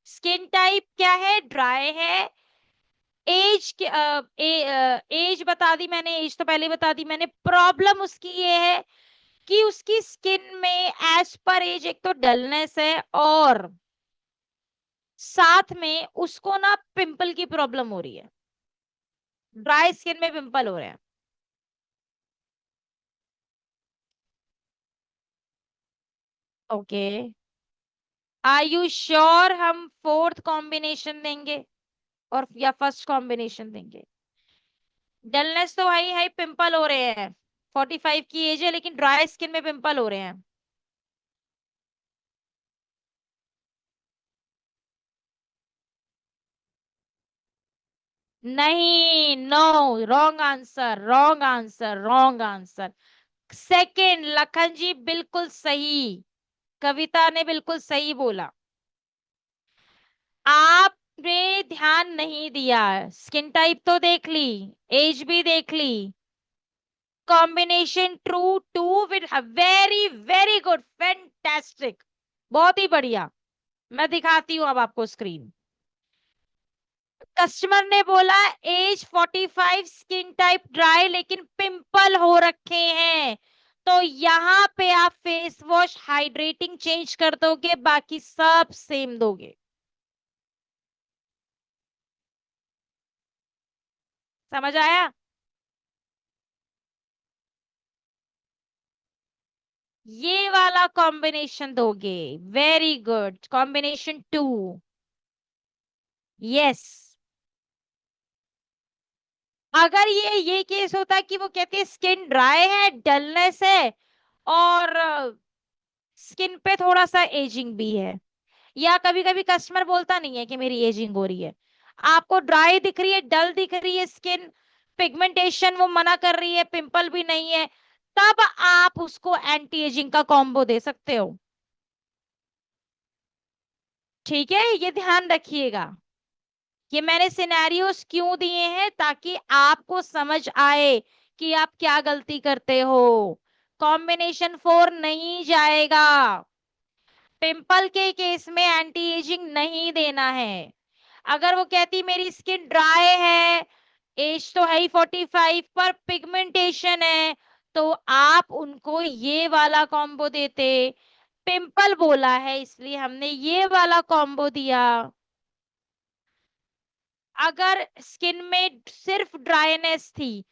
A: स्किन टाइप क्या है? ड्राई है। एज के एज बता दी मैंने, एज तो पहले बता दी मैंने। प्रॉब्लम उसकी ये है कि उसकी स्किन में एज पर एज एक तो डलनेस है, और साथ में उसको ना पिंपल की प्रॉब्लम हो रही है, ड्राई स्किन में पिंपल हो रहे हैं। ओके, आर यू श्योर हम फोर्थ कॉम्बिनेशन देंगे और या फर्स्ट कॉम्बिनेशन देंगे? डलनेस तो हाई हाई पिंपल हो रहे हैं, 45 की एज है लेकिन ड्राई स्किन में पिंपल हो रहे हैं। नहीं, no, wrong answer, wrong answer, wrong answer. Second, Lakhan ji बिल्कुल सही, कविता ने बिल्कुल सही बोला। आपने ध्यान नहीं दिया, स्किन टाइप तो देख ली, एज भी देख ली, combination true to with very very good, fantastic, बहुत ही बढ़िया। मैं दिखाती हूँ अब आपको स्क्रीन। कस्टमर ने बोला एज 45, स्किन टाइप ड्राई, लेकिन पिंपल हो रखे हैं, तो यहाँ पे आप फेस वॉश हाइड्रेटिंग चेंज कर दोगे, बाकी सब सेम दोगे। समझ आया? ये वाला कॉम्बिनेशन दोगे, very good, combination two, yes. अगर ये केस होता कि वो कहती है स्किन ड्राई है, डलनेस है, और स्किन पे थोड़ा सा एजिंग भी है, या कभी कभी कस्टमर बोलता नहीं है कि मेरी एजिंग हो रही है, आपको ड्राई दिख रही है, डल दिख रही है स्किन, पिगमेंटेशन वो मना कर रही है, पिंपल भी नहीं है, तब आप उसको एंटी एजिंग का कॉम्बो दे सकते हो। ठीक है, ये ध्यान रखिएगा। ये मैंने सिनेरियोस क्यों दिए हैं, ताकि आपको समझ आए कि आप क्या गलती करते हो। कॉम्बिनेशन 4 नहीं जाएगा, पिंपल के केस में एंटी एजिंग नहीं देना है। अगर वो कहती मेरी स्किन ड्राई है, एज तो है ही 45, पर पिगमेंटेशन है, तो आप उनको ये वाला कॉम्बो देते। पिंपल बोला है इसलिए हमने ये वाला कॉम्बो दिया। अगर स्किन में सिर्फ ड्राइनेस थी,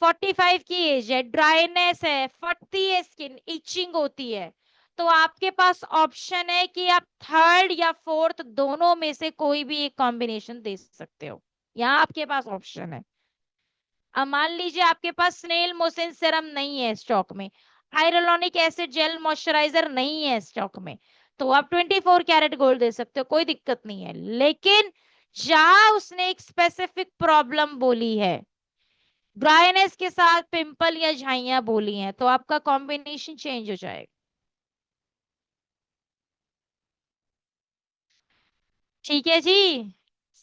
A: 45 की एज है, ड्राइनेस है, फटती है स्किन, इचिंग होती है, तो आपके पास ऑप्शन है कि आप थर्ड या फोर्थ दोनों में से कोई भी एक कॉम्बिनेशन दे सकते हो। यहाँ आपके पास ऑप्शन है। अब मान लीजिए आपके पास स्नेल मोशन सीरम नहीं है स्टॉक में, हाइलुरोनिक एसिड जेल मॉइस्चराइजर नहीं है स्टॉक में, तो आप 24 कैरेट गोल्ड दे सकते हो, कोई दिक्कत नहीं है। लेकिन जहां उसने एक स्पेसिफिक प्रॉब्लम बोली है, ड्राइनेस के साथ पिंपल या झाइयां बोली हैं, तो आपका कॉम्बिनेशन चेंज हो जाएगा। ठीक है जी,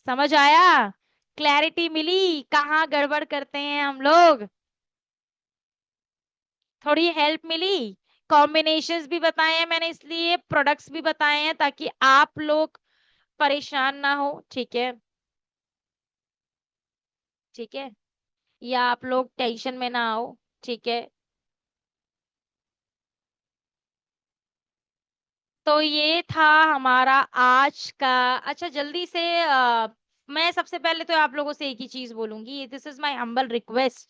A: समझ आया? क्लैरिटी मिली कहाँ गड़बड़ करते हैं हम लोग? थोड़ी हेल्प मिली? कॉम्बिनेशंस भी बताए हैं मैंने, इसलिए प्रोडक्ट्स भी बताए हैं ताकि आप लोग परेशान ना हो। ठीक है, ठीक है, या आप लोग टेंशन में ना आओ। ठीक है, तो ये था हमारा आज का। अच्छा, जल्दी से मैं सबसे पहले तो आप लोगों से एक ही चीज बोलूंगी, this is my humble request.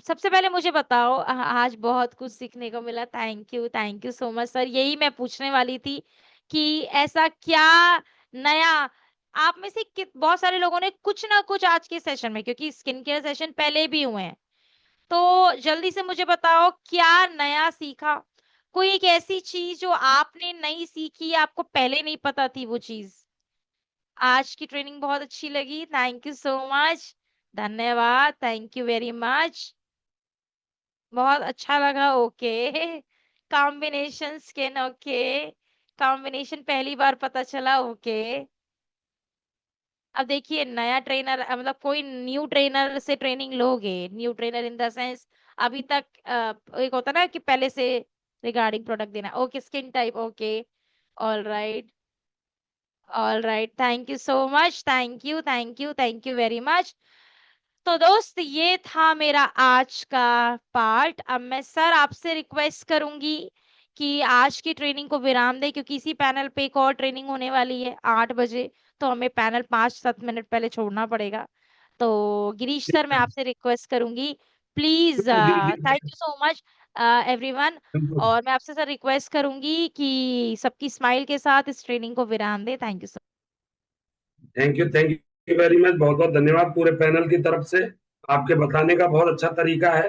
A: सबसे पहले मुझे बताओ, आज बहुत कुछ सीखने को मिला, thank you so much sir. यही मैं पूछने वाली थी कि ऐसा क्या नया आप में से बहुत सारे लोगों ने कुछ ना कुछ आज के सेशन में, क्योंकि स्किन केयर सेशन पहले भी हुए हैं, तो जल्दी से मुझे बताओ क्या नया सीखा। कोई एक ऐसी चीज जो आपने नहीं सीखी, आपको पहले नहीं पता थी वो चीज। आज की ट्रेनिंग बहुत अच्छी लगी, थैंक यू सो मच, धन्यवाद, थैंक यू वेरी मच, बहुत अच्छा लगा। Okay, combination skin, okay, combination पहली बार पता चला। ओके, अब देखिए नया ट्रेनर, मतलब कोई न्यू ट्रेनर से ट्रेनिंग लोगे, new trainer in the sense अभी तक एक होता ना कि पहले से रिगार्डिंग प्रोडक्ट देना। Okay, skin type, okay, all right, all right, thank you so much, thank you very much. तो दोस्त, ये था मेरा आज का पार्ट। अब मैं सर आपसे रिक्वेस्ट करूंगी कि आज की ट्रेनिंग को विराम दें, क्योंकि इसी पैनल पे एक और ट्रेनिंग होने वाली है 8 बजे, तो हमें पैनल 5-7 मिनट पहले छोड़ना पड़ेगा। तो गिरीश सर, मैं आपसे रिक्वेस्ट करूंगी, प्लीज,
B: जी जी जी,
A: thank you so much everyone.
B: बिल्कुल।
A: और मैं आपसे सर रिक्वेस्ट करूंगी कि सबकी स्माइल के साथ इस ट्रेनिंग को विराम दें। Thank you sir.
B: Thank you very much, बहुत बहुत धन्यवाद पूरे पैनल की तरफ से। आपके बताने का बहुत अच्छा तरीका है।